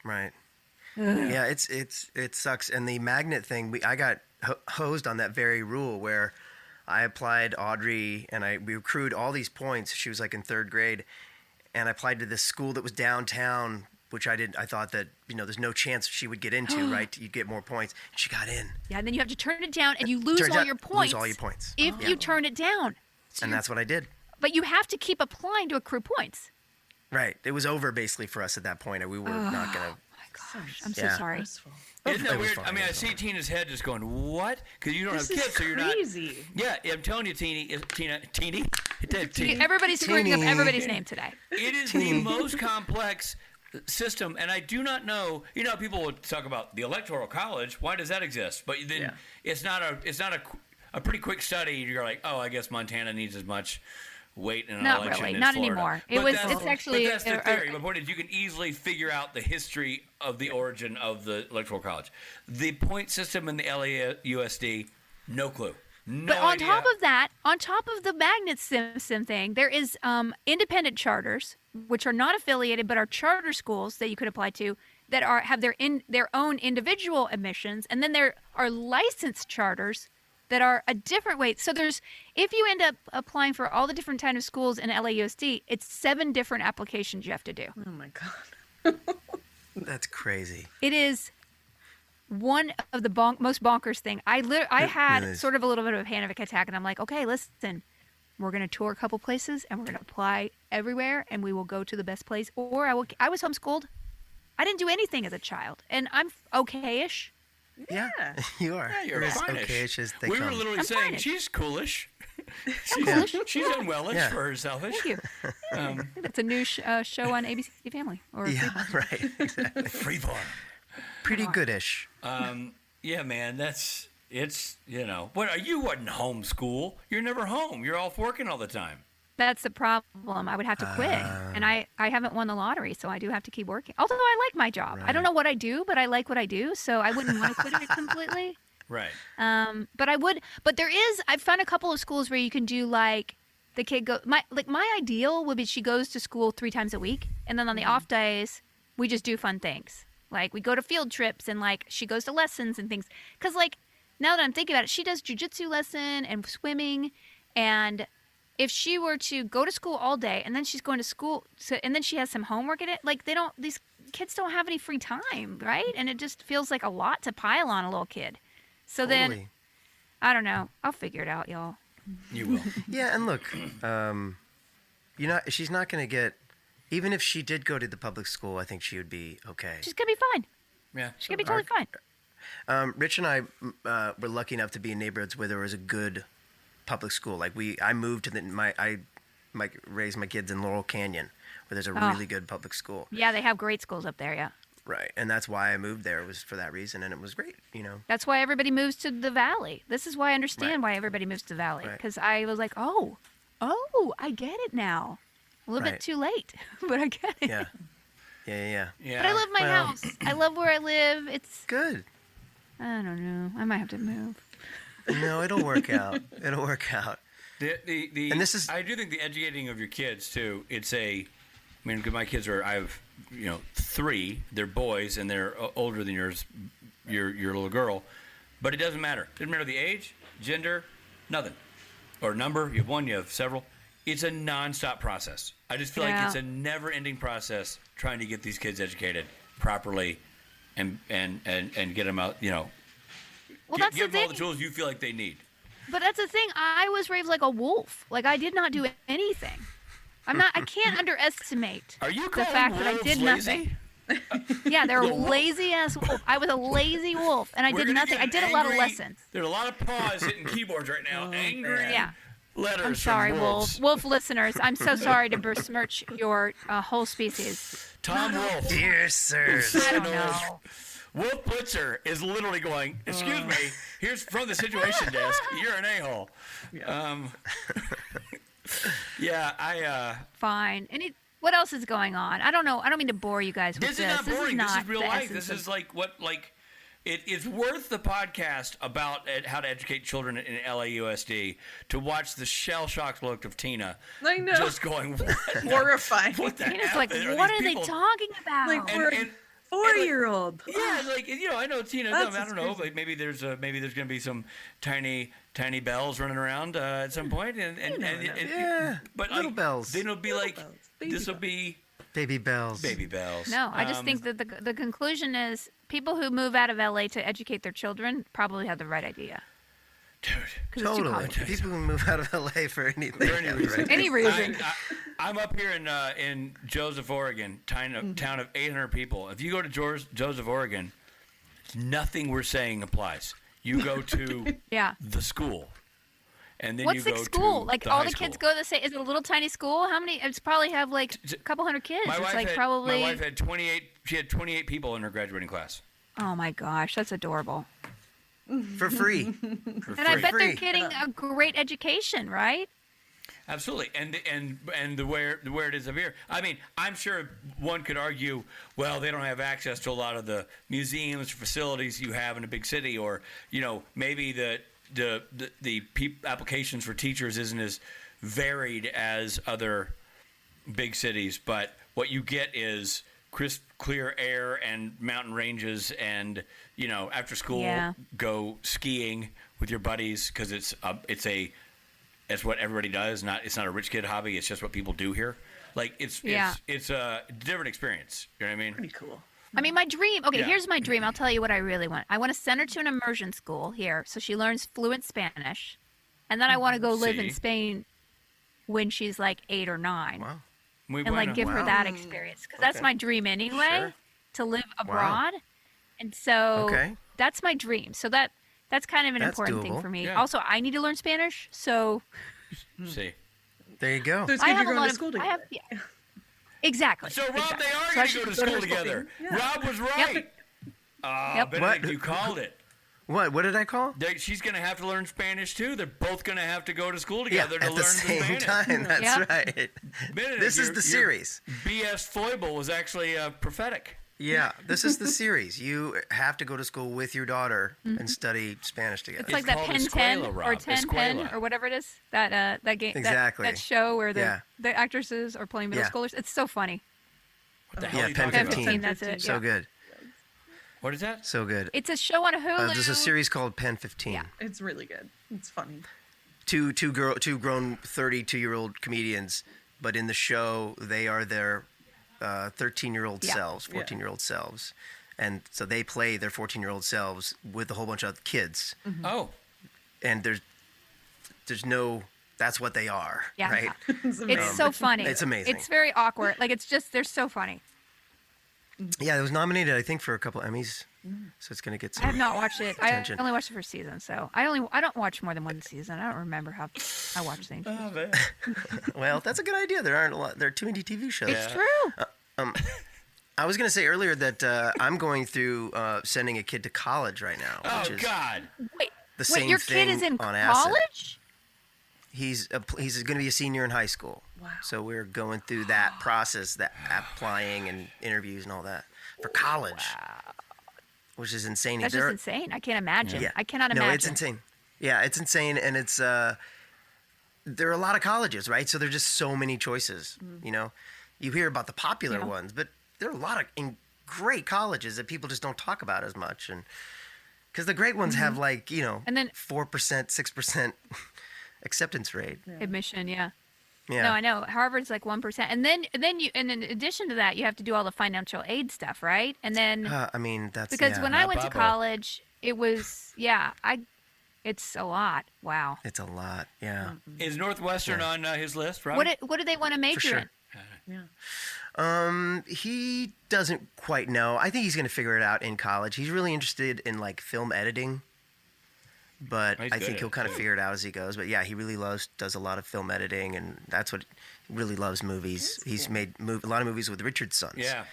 not. Right. Yeah, it sucks. And the magnet thing, I got hosed on that very rule where I applied Audrey and we accrued all these points. She was like in 3rd grade, and I applied to this school that was downtown, which I thought that there's no chance she would get into. Right, you'd get more points. She got in, Yeah, and then you have to turn it down and you lose Turns all out- your lose points. all your points. If you turn it down. So and that's what I did. but you have to keep applying to accrue points. Right, it was over basically for us at that point. We were not gonna. Gosh, I'm so Yeah. sorry. Stressful. Isn't that It was weird? fine, I mean, it I was see Tina's head just going, what? Because you don't This have kids, is so you're not. crazy. Yeah, I'm telling you, Teeny. Everybody's screwing up Teeny. everybody's name today. It is the most complex system, and I do not know. People would talk about the Electoral College. Why does that exist? But then it's not a pretty quick study. You're like, oh, I guess Montana needs as much weight in an Not election really, as not Florida. anymore. But It's actually But that's the theory. My point is, you can easily figure out the history of the origin of the Electoral College. The point system in the LAUSD, no clue. No But on idea. top of that, on top of the magnet system thing, there is independent charters, which are not affiliated but are charter schools that you could apply to that have their own individual admissions, and then there are licensed charters that are a different way. So if you end up applying for all the different kind of schools in LAUSD, it's 7 different applications you have to do. Oh my God. That's crazy. It is one of the most bonkers thing. I had sort of a little bit of a panic attack, and I'm like, okay, listen, we're going to tour a couple places, and we're going to apply everywhere, and we will go to the best place. Or I was homeschooled. I didn't do anything as a child, and I'm okay-ish. Yeah, you are. Yeah, you're as fine-ish. okay-ish as they We were come. literally I'm saying fine-ish. she's coolish. coolish. She's done wellish Yeah. for herselfish. Thank you. That's a new show on ABC Family. Or Yeah, right. Exactly. Freeform. Pretty goodish. Yeah, man, it's what you wasn't homeschool. You're never home. You're off working all the time. That's the problem. I would have to quit. And I haven't won the lottery, so I do have to keep working. Although I like my job. I don't know what I do, but I like what I do, so I wouldn't want to quit it completely. Right. But I've found a couple of schools where you can do like the kid my ideal would be she goes to school 3 times a week, and then on the off days we just do fun things. Like we go to field trips, and like she goes to lessons and things. Cause like now that I'm thinking about it, she does jujitsu lesson and swimming, and if she were to go to school all day and then she's going to school, and then she has some homework in it, like these kids don't have any free time, right? And it just feels like a lot to pile on a little kid. So then, I don't know. I'll figure it out, y'all. You will. Yeah, and look, she's not going to get. Even if she did go to the public school, I think she would be okay. She's gonna be fine. Yeah. She's gonna be totally fine. Rich and I were lucky enough to be in neighborhoods where there was a good public school. Like I moved to I raised my kids in Laurel Canyon, where there's a really good public school. Yeah, they have great schools up there. Yeah. Right, and that's why I moved there, was for that reason, and it was great, That's why everybody moves to the valley. This is why I understand why everybody moves to the valley, because I was like, oh, I get it now. A little bit too late, but I get it. Yeah. But I love my house. I love where I live. It's good. I don't know. I might have to move. No, it'll work out. It'll work out. And this is. I do think the educating of your kids too. My kids are. I have 3. They're boys and they're older than yours. Your little girl, but it doesn't matter. It doesn't matter the age, gender, nothing, or number. You have one. You have several. It's a nonstop process. I just feel like it's a never-ending process trying to get these kids educated properly, and get them out. Well, that's give the them all thing. the tools you feel like they need. But that's the thing. I was raised like a wolf. Like I did not do anything. I can't underestimate the fact that I did nothing. Yeah, they're a lazy ass wolf. I was a lazy wolf, and I did nothing. I did a lot of lessons. There's a lot of paws hitting keyboards right now. Angry. Yeah. Letters. I'm sorry, from wolves. wolf listeners. I'm so sorry to besmirch your whole species. Tom Wolf. Dear sirs. I don't know. Wolf Blitzer is literally going, excuse me, here's from the situation desk. You're an a-hole. Fine. What else is going on? I don't know. I don't mean to bore you guys with this. This is not boring. This is real the life. essence This is it is worth the podcast about how to educate children in LAUSD to watch the shell-shocked look of Tina. I know. Just going, what? Horrifying. What the Tina's F like, are what these are they people? talking about? Like for a 4-year-old. Yeah, I know Tina. That's I don't know. Like maybe there's going to be some tiny bells running around at some point, but little bells. Then it'll be this will be baby bells. Baby bells. No, I just think that the conclusion is people who move out of LA to educate their children probably have the right idea. Dude, totally. People who move out of LA for anything. For any reason. Any reason. I'm up here in Joseph, Oregon, town of 800 people. If you go to Joseph, Oregon, nothing we're saying applies. You go to the school. And then What's you the go school? to Like the all high the school. kids go to say, is it a little tiny school? How many? It's probably have like a couple hundred kids. My It's like my wife had 28. She had 28 people in her graduating class. Oh my gosh, that's adorable. For free. And I bet they're getting a great education, right? Absolutely, and the where it is up here. I mean, I'm sure one could argue, well, they don't have access to a lot of the museums, facilities you have in a big city, or maybe the applications for teachers isn't as varied as other big cities. But what you get is crisp, clear air and mountain ranges, and after school go skiing with your buddies because it's what everybody does. It's not a rich kid hobby. It's just what people do here. Like it's a different experience. You know what I mean? Pretty cool. I mean, my dream. Okay, here's my dream. I'll tell you what I really want. I want to send her to an immersion school here, so she learns fluent Spanish, and then I want to go live in Spain when she's like 8 or 9, and like give her that experience because that's my dream anyway, to live abroad, and so that's my dream. So that's kind of an important thing for me. Yeah. Also, I need to learn Spanish, so see, there you go. So it's good you're going to school together. Exactly. So, Rob, they are going to go to school together. Yeah. Rob was right. Benedict, you called it. What did I call? She's going to have to learn Spanish, too. They're both going to have to go to school together to at learn the same Spanish. time. That's right. Benedict, this is the series. BS foible was actually prophetic. Yeah, this is the series. You have to go to school with your daughter and study Spanish together. It's like that Pen 10 or 10 Pen or whatever it is. That game. Exactly. That show where the actresses are playing middle schoolers. It's so funny. What the hell are you Pen talking 15. That's it. So good. What is that? So good. It's a show on Hulu. There's a series called Pen 15. Yeah, it's really good. It's funny. Two grown 32-year-old comedians, but in the show they are their 13-year-old selves, 14-year-old selves, and so they play their 14-year-old selves with a whole bunch of kids. Mm-hmm. Oh, and there's no. That's what they are. Yeah. Right. It's so funny. It's amazing. It's very awkward. Like they're so funny. Yeah, it was nominated, I think, for a couple Emmys, so it's gonna get some. I have not watched it. attention. I only watched the first season, so I don't watch more than one season. I don't remember how I watch things. oh man. Well, that's a good idea. There aren't a lot. There are too many TV shows. It's true. I was gonna say earlier that I'm going through sending a kid to college right now. Which is God. Wait, the same your thing kid is in on acid. college? He's going to be a senior in high school. Wow. So we're going through that process, that applying and interviews and all that for college. Wow. Which is insane. That's just insane. I can't imagine. I cannot imagine. No, it's insane. Yeah, it's insane, and it's there are a lot of colleges, right? So there's just so many choices. You know, you hear about the popular ones, but there are a lot of great colleges that people just don't talk about as much, and because the great ones have like and then 4%, 6% acceptance rate. Admission, yeah. Yeah. No, I know. Harvard's like 1%, and then in addition to that, you have to do all the financial aid stuff, right? And then I mean that's because when I went to college, it was it's a lot. Wow. It's a lot. Yeah. Is Northwestern on his list, right? What do they want to major in? Yeah. He doesn't quite know. I think he's going to figure it out in college. He's really interested in like film editing. But I think he'll kind of figure it out as he goes. But yeah, he really does a lot of film editing, and that's what he really loves movies. He's made a lot of movies with Richard's sons. Yeah,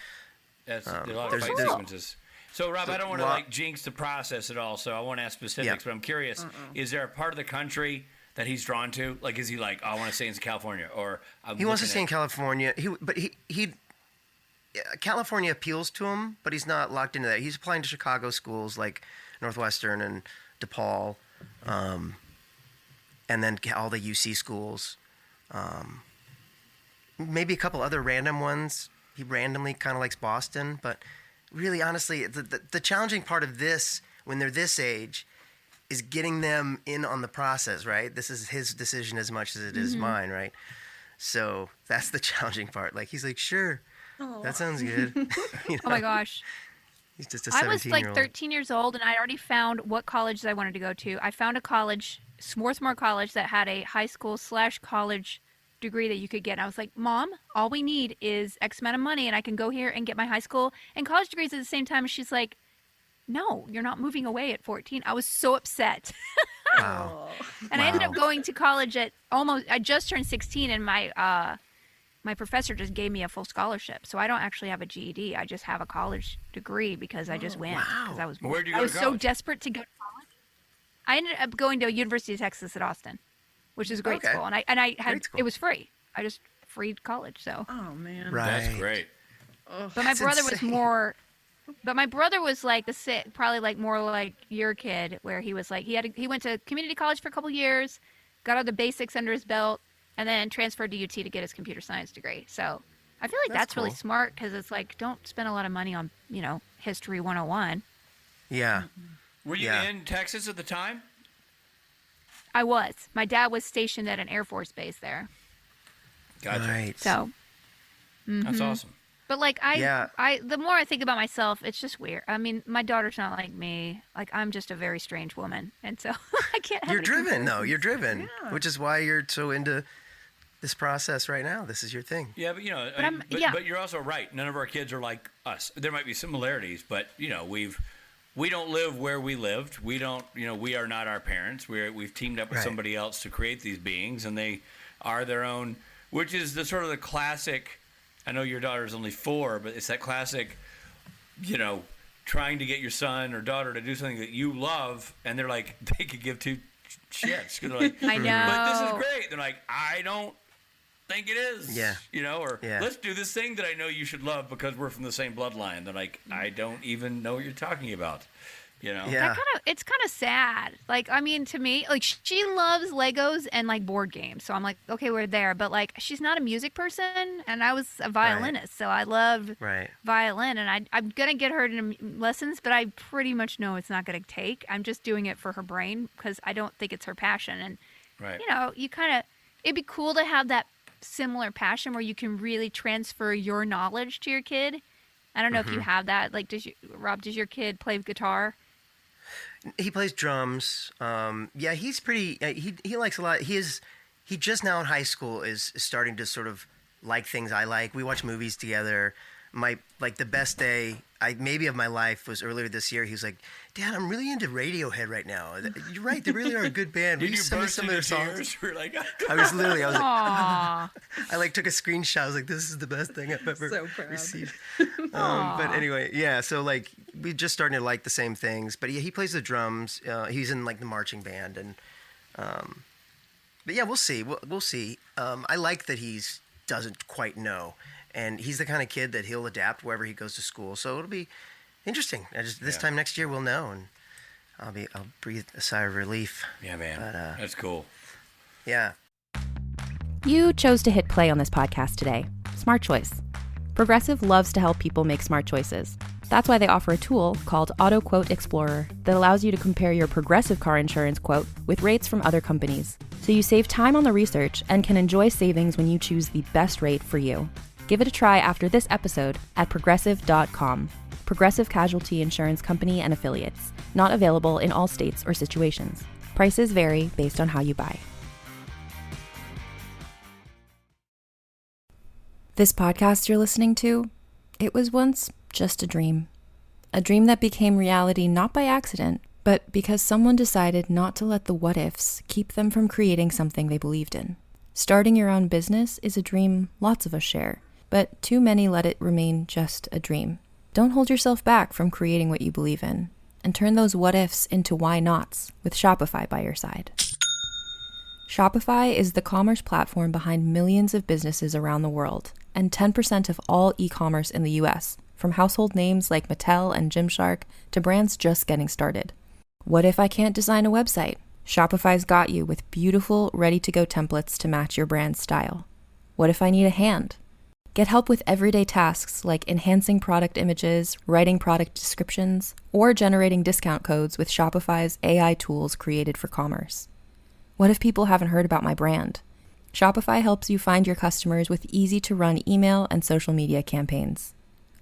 that's a lot of fight sequences. So Rob, I don't want to like jinx the process at all, so I won't ask specifics. But I'm curious: is there a part of the country that he's drawn to? Like, is he like, I want to stay in California, or he wants to stay in California? He California appeals to him, but he's not locked into that. He's applying to Chicago schools like Northwestern and DePaul, and then all the UC schools, maybe a couple other random ones. He randomly kind of likes Boston, but really, honestly, the challenging part of this, when they're this age, is getting them in on the process, right? This is his decision as much as it is mine, right? So that's the challenging part. Like, he's like, sure, that sounds good. Oh my gosh. He's just a 17-year-old. I was like 13 years old, and I already found what colleges I wanted to go to. I found a college, Swarthmore College, that had a high school / college degree that you could get. And I was like, Mom, all we need is X amount of money, and I can go here and get my high school and college degrees at the same time. And she's like, no, you're not moving away at 14. I was so upset. Wow. And I ended up going to college at I just turned 16, and my professor just gave me a full scholarship. So I don't actually have a GED. I just have a college degree because I just went. Because I was Where'd you go I was to so college? desperate to go to college. I ended up going to University of Texas at Austin, which is a great school. And I had it was free. I just freed college. So Oh man. Right. That's great. but my brother was more but my brother was like probably like more like your kid, where he was like he went to community college for a couple years, got all the basics under his belt, and then transferred to UT to get his computer science degree. So I feel like That's that's really cool. smart because it's like, don't spend a lot of money on, History 101. Yeah. Were you Yeah. in Texas at the time? I was. My dad was stationed at an Air Force base there. Gotcha. Right. So, That's awesome. but like Yeah. the more I think about myself, it's just weird. I mean, my daughter's not like me. Like, I'm just a very strange woman, and so I can't. Have You're any driven, though. comparisons. You're driven, Yeah. which is why you're so into this process right now. This is your thing. Yeah, but but you're also right. None of our kids are like us. There might be similarities, but we don't live where we lived. We don't, we are not our parents. We've teamed up with Right. somebody else to create these beings, and they are their own, which is the sort of the classic. I know your daughter's only 4, but it's that classic, trying to get your son or daughter to do something that you love, and they're like, they could give two shits. 'Cause they're like, I know. but this is great. They're like, I don't think it is. Yeah. Or Yeah. let's do this thing that I know you should love because we're from the same bloodline. They're like, I don't even know what you're talking about. Yeah. It's kind of sad. Like, I mean, to me, like, she loves Legos and like board games. So I'm like, okay, we're there. But like, she's not a music person, and I was a violinist, so I loved Right. violin. And I'm gonna get her into lessons, but I pretty much know it's not gonna take. I'm just doing it for her brain because I don't think it's her passion. And Right. it'd be cool to have that similar passion where you can really transfer your knowledge to your kid. I don't know if you have that. Like, Rob, does your kid play guitar? He plays drums. Yeah, he's pretty. He likes a lot. He just now in high school is starting to sort of like things I like. We watch movies together. The best day maybe of my life was earlier this year. He was like, "Dad, I'm really into Radiohead right now. You're right. They really are a good band. Will Did you you send me burst some of into their songs?" tears? We're like, I was like, Aww. I took a screenshot. I was like, "This is the best thing I've ever So proud. received." But anyway, yeah. So we just starting to like the same things. But yeah, he plays the drums. He's in the marching band, and but yeah, we'll see. We'll see. I like that he's doesn't quite know, and he's the kind of kid that he'll adapt wherever he goes to school. So it'll be interesting. This time next year we'll know, and I'll breathe a sigh of relief. yeah, man, But, that's cool. Yeah. You chose to hit play on this podcast today. Smart choice. Progressive loves to help people make smart choices. That's why they offer a tool called Auto Quote Explorer that allows you to compare your Progressive car insurance quote with rates from other companies. So you save time on the research and can enjoy savings when you choose the best rate for you. Give it a try after this episode at progressive.com. Progressive Casualty Insurance Company and Affiliates. Not available in all states or situations. Prices vary based on how you buy. This podcast you're listening to, it was once just a dream. A dream that became reality not by accident, but because someone decided not to let the what-ifs keep them from creating something they believed in. Starting your own business is a dream lots of us share, but too many let it remain just a dream. Don't hold yourself back from creating what you believe in, and turn those what-ifs into why-nots with Shopify by your side. Shopify is the commerce platform behind millions of businesses around the world, and 10% of all e-commerce in the US, from household names like Mattel and Gymshark to brands just getting started. What if I can't design a website? Shopify's got you with beautiful, ready-to-go templates to match your brand's style. What if I need a hand? Get help with everyday tasks like enhancing product images, writing product descriptions, or generating discount codes with Shopify's AI tools created for commerce. What if people haven't heard about my brand? Shopify helps you find your customers with easy-to-run email and social media campaigns.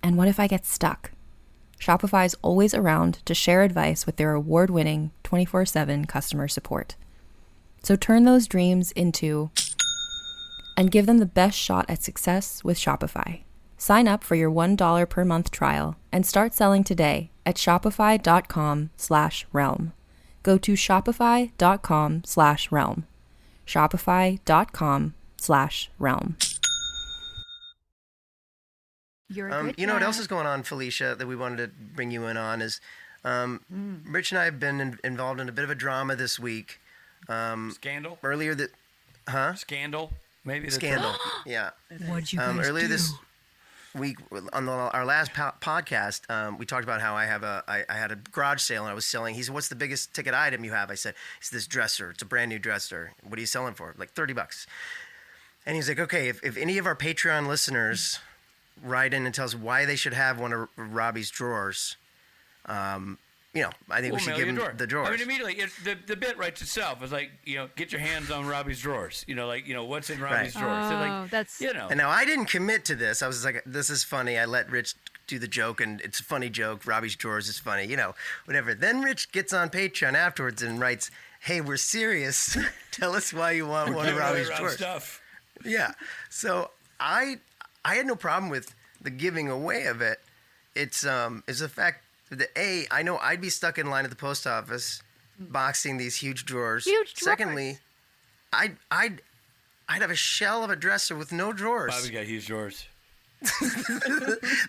And what if I get stuck? Shopify's always around to share advice with their award-winning 24/7 customer support. So turn those dreams into and give them the best shot at success with Shopify. Sign up for your $1 per month trial and start selling today at shopify.com/realm. Go to shopify.com/realm. Shopify.com/realm. You're a good You know what else dad. is going on, Felicia, that we wanted to bring you in on is Rich and I have been involved in a bit of a drama this week. Scandal? Earlier that, Scandal? Maybe that's Scandal. Yeah. What'd you guys Earlier do? this week on our last podcast, we talked about how I had a garage sale and I was selling. He said, "What's the biggest ticket item you have?" I said, "It's this dresser. It's a brand new dresser. What are you selling for?" Like $30. And he's like, okay, if any of our Patreon listeners write in and tell us why they should have one of Robbie's drawers, I think we should give him the drawers. I mean, immediately, the bit writes itself. It's like, get your hands on Robbie's drawers. What's in Robbie's drawers. So like, that's... And now I didn't commit to this. I was like, this is funny. I let Rich do the joke, and it's a funny joke. Robbie's drawers is funny, whatever. Then Rich gets on Patreon afterwards and writes, hey, we're serious. Tell us why you want one of Robbie's drawers. Stuff. Yeah. So I had no problem with the giving away of it. It's the fact that I know I'd be stuck in line at the post office boxing these huge drawers. Secondly, I'd have a shell of a dresser with no drawers. Bobby got huge drawers.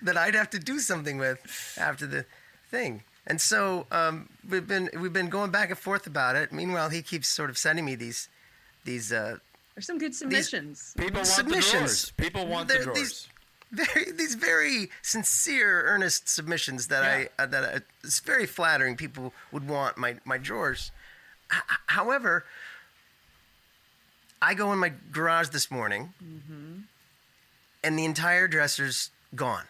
That I'd have to do something with after the thing. And so we've been going back and forth about it. Meanwhile, he keeps sort of sending me these There's some good submissions. People want the drawers. People want the drawers. These very sincere, earnest submissions that it's very flattering. People would want my drawers. However, I go in my garage this morning, and the entire dresser's gone.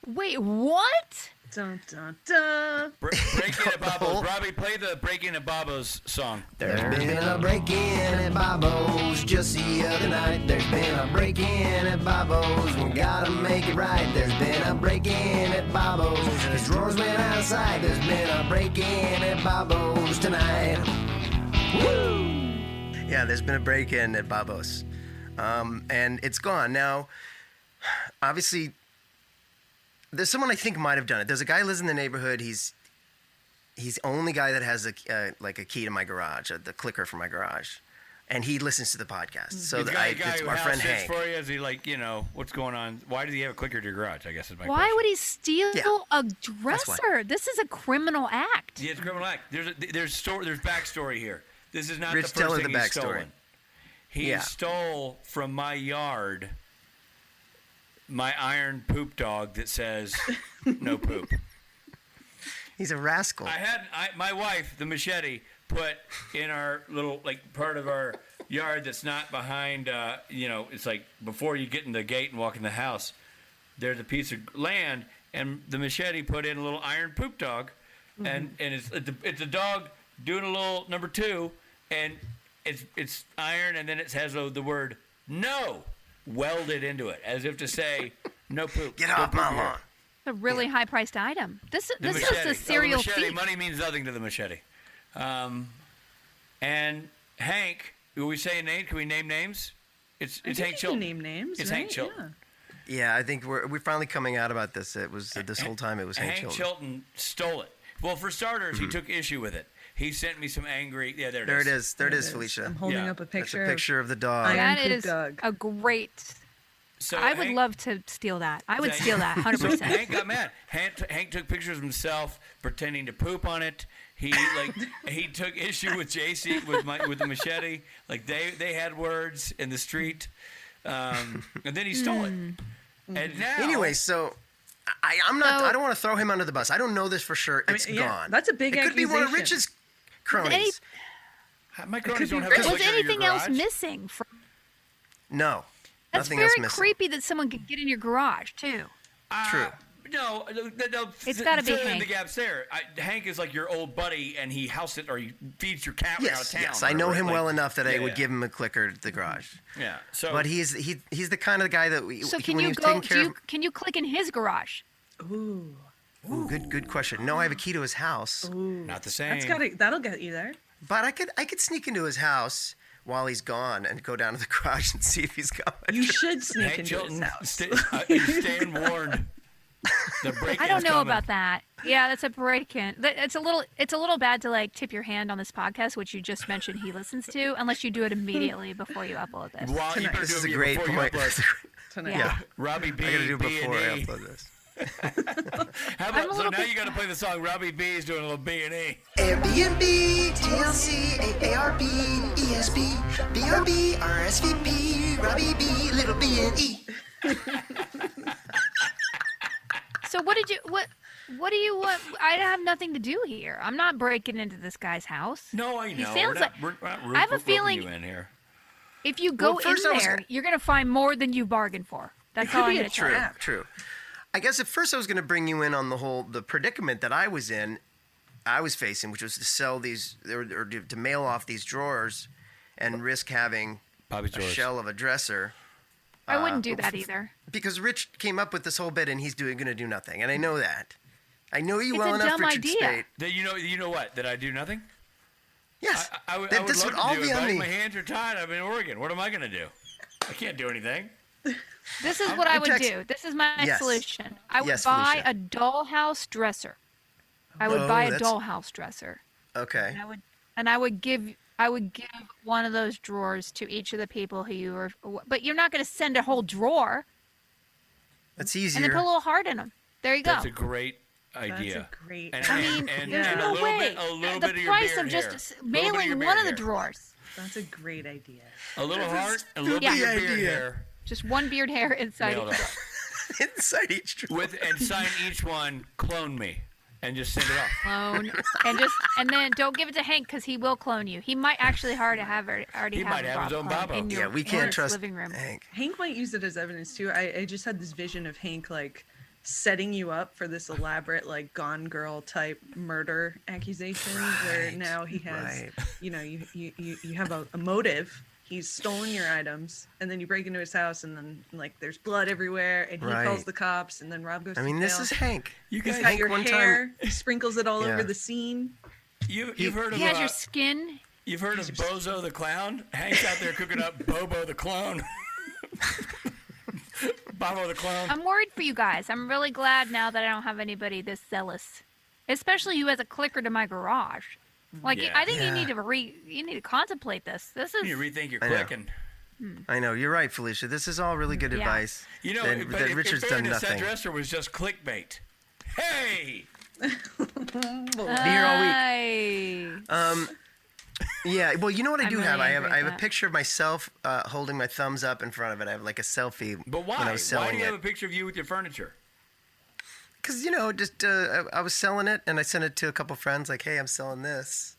Wait, what? Dun, dun, dun. Break-in at Bobo's. Robbie, play the Break-in at Bobo's song. There's been a break-in at Bobo's just the other night. There's been a break-in at Bobo's. We gotta make it right. There's been a break-in at Bobo's. His drawers went outside. There's been a break-in at Bobo's tonight. Woo! Yeah, there's been a break-in at Bobo's. And it's gone. Now, obviously, there's someone I think might have done it. There's a guy who lives in the neighborhood. He's the only guy that has a key to my garage, the clicker for my garage, and he listens to the podcast. So It's our friend Hank. For you, is he like, what's going on? Why does he have a clicker to your garage? I guess is my Why question. would he steal a dresser? This is a criminal act. Yeah, it's a criminal act. There's backstory here. This is not Rich, the tell first her thing the he's backstory. stolen. He stole from my yard my iron poop dog that says no poop. He's a rascal. My wife, the machete, put in our little part of our yard that's not behind. It's like before you get in the gate and walk in the house. There's a piece of land, and the machete put in a little iron poop dog, and it's a dog doing a little number 2, and it's iron, and then it has the word no welded into it, as if to say, no poop. Get off my lawn. It's a really high-priced item. This is a serial thief. Money means nothing to the machete. And Hank, are we saying names? Can we name names? It's Hank Chilton. Name names. It's right? Hank Chilton. Yeah, I think we're finally coming out about this. It was this whole time it was Hank Chilton. Hank Chilton stole it. Well, for starters, he took issue with it. He sent me some angry. Yeah, there it is. There it is, Felicia. I'm holding up a That's picture. a picture of the dog. That Iron poop is dog. a great... So I would love to steal that. I would steal that, 100%. So Hank got mad. Hank took pictures of himself pretending to poop on it. He took issue with JC with the machete. Like they had words in the street, and then he stole it. And now Anyway, so I'm not. I don't want to throw him under the bus. I don't know this for sure. It's yeah, gone. that's a big It could be one of accusation. Rich's cronies. my cronies don't have a Was clicker in your anything else garage. missing? No. That's Nothing very else missing. creepy that someone could get in your garage, too. True. No, It's gotta be fill in Hank. the gaps there. Hank is like your old buddy, and he house it or he feeds your cat out of Yes, town. yes. I know him Like, well enough that I yeah, would yeah. give him a clicker at the garage. Yeah. So, But he's the kind of guy that So when can he you was go? taking care Can you click in his garage? Ooh, Ooh, good question. No, I have a key to his house, not the same. that'll get you there. but I could sneak into his house while he's gone and go down to the garage and see if he's gone. You should sneak Hank into Chilton, his house. stand warned. The break-in I don't is know coming. about that. Yeah, that's a break-in. It's a little bad to tip your hand on this podcast, which you just mentioned he listens to, unless you do it immediately before you upload this. Well, you better This do is it a great before you point. upload. Tonight. Yeah. Robbie B. I gotta do it before I B&E. upload this. How I'm a about, so little now bit- you got to play the song. Robbie B is doing a little B&E. Airbnb, TLC, AARP, ESP, BRB, RSVP, Robbie B, Little B&E. So what do you want? I have nothing to do here. I'm not breaking into this guy's house. No, I know. sounds We're not I have a roping feeling- you in here. If you go in there, you're going to find more than you bargained for. That's all I'm going to tell you. True. I guess at first I was going to bring you in on the predicament that I was facing, which was to sell these or to mail off these drawers and risk having a shell of a dresser. I wouldn't do that either. Because Rich came up with this whole bit and he's going to do nothing. And I know that. I know you well enough, Richard Speight. That you know what? That I do nothing? Yes. I would love to do it, but my hands are tied. I'm in Oregon. What am I going to do? I can't do anything. This is what I would do. This is my solution. I would buy a dollhouse dresser. I would buy a dollhouse dresser. Okay. And I would give one of those drawers to each of the people who you were. But you're not going to send a whole drawer. That's easier. And then put a little heart in them. There you go. That's a great idea. That's a great. There's no way. The price of just mailing one of the drawers. That's a great idea. A little heart, a little bit of your beard hair. Just one beard hair inside each drawer. Inside each drawer. And sign each one, clone me, and just send it off. Clone. And then don't give it to Hank because he will clone you. He might actually already have He might have his own Bobo. We can't trust living room. Hank. Hank might use it as evidence too. I just had this vision of Hank like setting you up for this elaborate like Gone Girl type murder accusation where now he has you have a motive. He's stolen your items, and then you break into his house, and then like there's blood everywhere, and he calls the cops, and then Rob goes. This is Hank. He's got your hair. He sprinkles it all over the scene. You've heard of he has your skin. You've heard of Bozo the Clown? Hank's out there cooking up Bobo the Clone. Bobo the Clone. I'm worried for you guys. I'm really glad now that I don't have anybody this zealous, especially who has a clicker to my garage. Like I think you need to contemplate this. This is you rethink your clicking. I know you're right, Felicia. This is all really good advice. You know, that Richard's done nothing. That dresser was just clickbait. Hey, be here all week. Yeah. Well, you know what I do have? I have a picture of myself holding my thumbs up in front of it. I have like a selfie. But why? When I was selling why do you have a picture of you with your furniture? Because, I was selling it, and I sent it to a couple friends, like, hey, I'm selling this.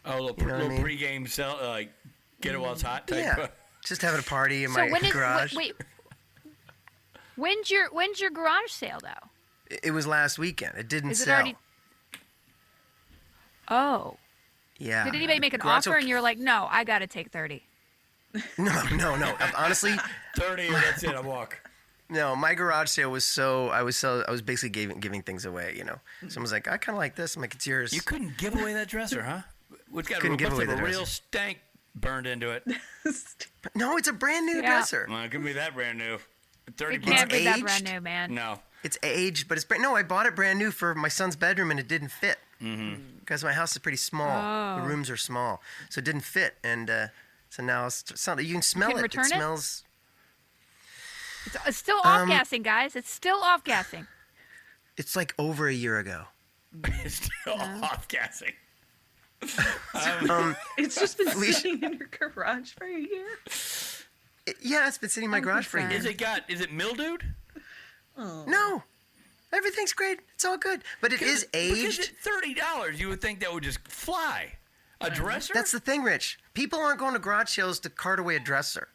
Oh, a little pregame sell, like, get it while it's hot type? Yeah, just having a party in my garage. Wait, when's your garage sale, though? It was last weekend. It didn't sell. Already... Oh. Yeah. Did anybody make an offer, and you're like, no, I got to take 30? No. Honestly. 30, that's it, I walk. No, my garage sale was I was basically giving things away, Someone's like, I kind of like this. I'm like, it's yours. You couldn't give away that dresser, huh? Couldn't give away the dresser. Real stank burned into it. No, it's a brand new dresser. Well, give me that brand new. 30 It can't be that brand new, man. No. It's aged, but it's brand. No, I bought it brand new for my son's bedroom, and it didn't fit. Because my house is pretty small. The rooms are small, so it didn't fit, and so now you can smell it. Return it smells. It's still off-gassing, guys. It's still off-gassing. It's like over a year ago. It's still off-gassing. It's just been sitting in your garage for a year? It's been sitting in my garage for a year. Is it mildewed? Oh. No. Everything's great. It's all good. But it is aged. Because at $30, you would think that would just fly. A dresser? That's the thing, Rich. People aren't going to garage sales to cart away a dresser.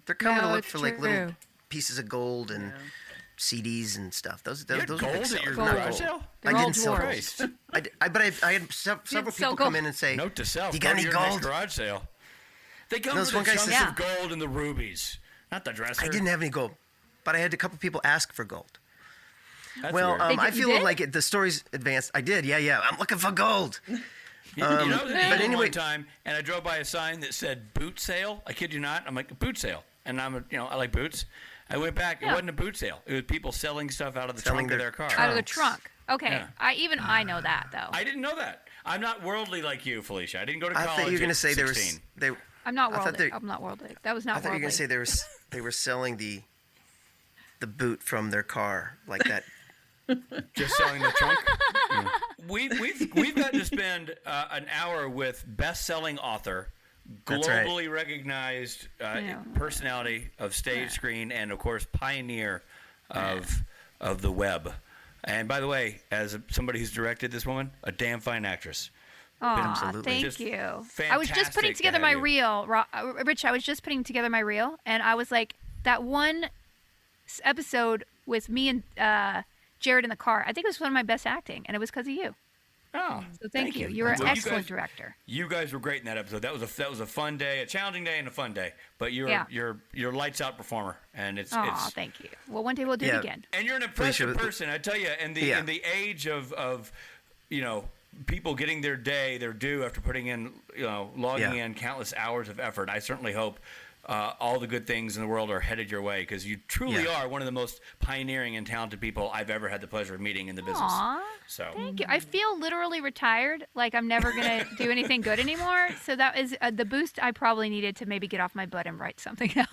They're coming to look for like little pieces of gold and CDs and stuff. Those are gold big sellers. at your garage sale? I didn't sell those. But I had several people come in and say, note to self, you got any gold? Garage sale. They come with the chunks of gold and the rubies, not the dresser. I didn't have any gold, but I had a couple people ask for gold. That's well, weird. I feel like the story's advanced. I did, yeah. I'm looking for gold. I was at the one time, and I drove by a sign that said boot sale. I kid you not. I'm like, boot sale. And I like boots. I went back. It wasn't a boot sale. It was people selling stuff out of the trunk of their car. Out of the trunk. Okay. Yeah. I know that, though. I didn't know that. I'm not worldly like you, Felicia. I didn't go to college. I thought you were going to say 16. I'm not worldly. I'm not worldly. That was not worldly. I thought you were going to say they were selling the boot from their car like that. Just selling the trunk? Yeah. We've got to spend an hour with best-selling author, globally recognized personality of stage, screen, and of course pioneer of the web. And by the way, as somebody who's directed this woman, a damn fine actress. Absolutely. Thank Just you. I was just fantastic putting to together have my you. reel. Rich, I was just putting together my reel, and I was like, that one episode with me and Jared in the car, I think it was one of my best acting, and it was because of you. Oh, So thank you. You're Well, an you excellent guys- director. You guys were great in that episode. That was a fun day, a challenging day, and a fun day. But you're lights out performer, and it's Thank you. Well, one day we'll do it again. and you're an impressive Felicia, person. I tell you, in the age of people getting their due after putting in logging in countless hours of effort. I certainly hope all the good things in the world are headed your way, because you truly are one of the most pioneering and talented people I've ever had the pleasure of meeting in the business. Aw, So thank you. I feel literally retired, like I'm never going to do anything good anymore. So that is the boost I probably needed to maybe get off my butt and write something else.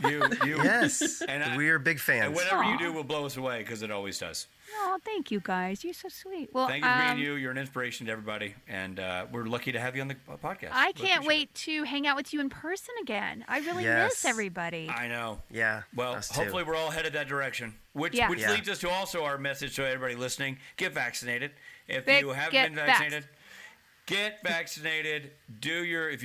Yes, And we are big fans. And whatever you do will blow us away, because it always does. Oh, thank you guys. You're so sweet. Well, Thank you for being you. You're an inspiration to everybody, and we're lucky to have you on the podcast. I We can't appreciate wait to hang out with you in person again. I really miss everybody. it. I know. Yeah. Well, us too. hopefully we're all headed that direction, which leads us to also our message to everybody listening: get vaccinated. If you haven't been vaccinated, get vaccinated. If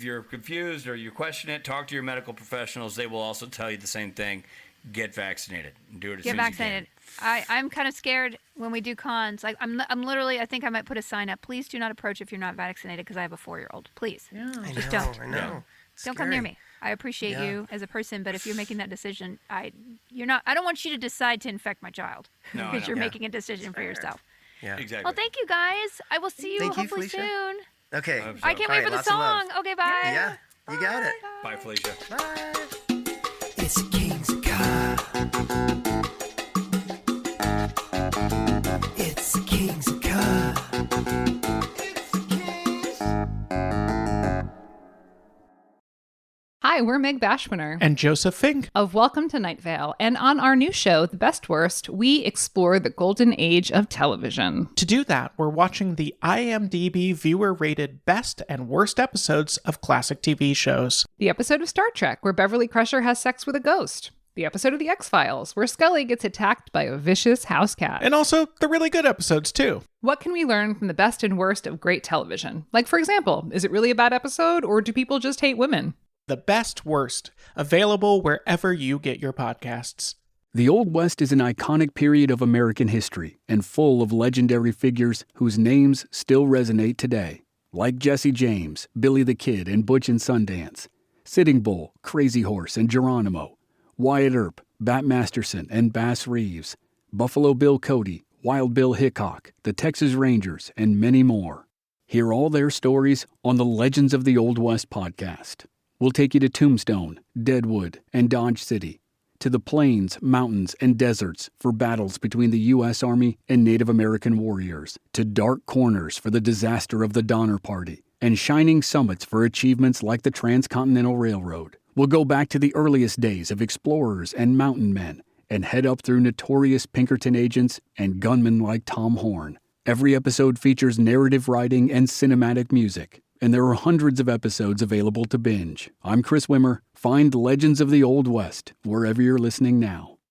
you're confused or you question it, talk to your medical professionals. They will also tell you the same thing. Get vaccinated. Do it as Get soon vaccinated. as I'm kind of scared when we do cons. Like I'm literally. I think I might put a sign up. Please do not approach if you're not vaccinated, because I have a 4-year-old. Please, just don't. I know. It's Don't come near scary. me. I appreciate you as a person, but if you're making that decision, I don't want you to decide to infect my child, No, I because know. you're Yeah. making a decision for yourself. Yeah. Exactly. Well, thank you guys. I will see you Thank you, hopefully Felicia. soon. Okay. I can't All wait right, for the lots of love. song. Okay, bye. Yeah, you got it. Bye, Felicia. Bye. It's the King's Car. It's the King's Car. Hi, we're Meg Bashwiner And Joseph Fink. of Welcome to Night Vale. And on our new show, The Best Worst, we explore the golden age of television. To do that, we're watching the IMDb viewer-rated best and worst episodes of classic TV shows. The episode of Star Trek, where Beverly Crusher has sex with a ghost. The episode of The X-Files, where Scully gets attacked by a vicious house cat. And also the really good episodes, too. What can we learn from the best and worst of great television? Like, for example, is it really a bad episode, or do people just hate women? The Best Worst, available wherever you get your podcasts. The Old West is an iconic period of American history and full of legendary figures whose names still resonate today, like Jesse James, Billy the Kid, and Butch and Sundance, Sitting Bull, Crazy Horse, and Geronimo, Wyatt Earp, Bat Masterson, and Bass Reeves, Buffalo Bill Cody, Wild Bill Hickok, the Texas Rangers, and many more. Hear all their stories on the Legends of the Old West podcast. We'll take you to Tombstone, Deadwood, and Dodge City, to the plains, mountains, and deserts for battles between the U.S. Army and Native American warriors, to dark corners for the disaster of the Donner Party, and shining summits for achievements like the Transcontinental Railroad. We'll go back to the earliest days of explorers and mountain men, and head up through notorious Pinkerton agents and gunmen like Tom Horn. Every episode features narrative writing and cinematic music, and there are hundreds of episodes available to binge. I'm Chris Wimmer. Find Legends of the Old West wherever you're listening now.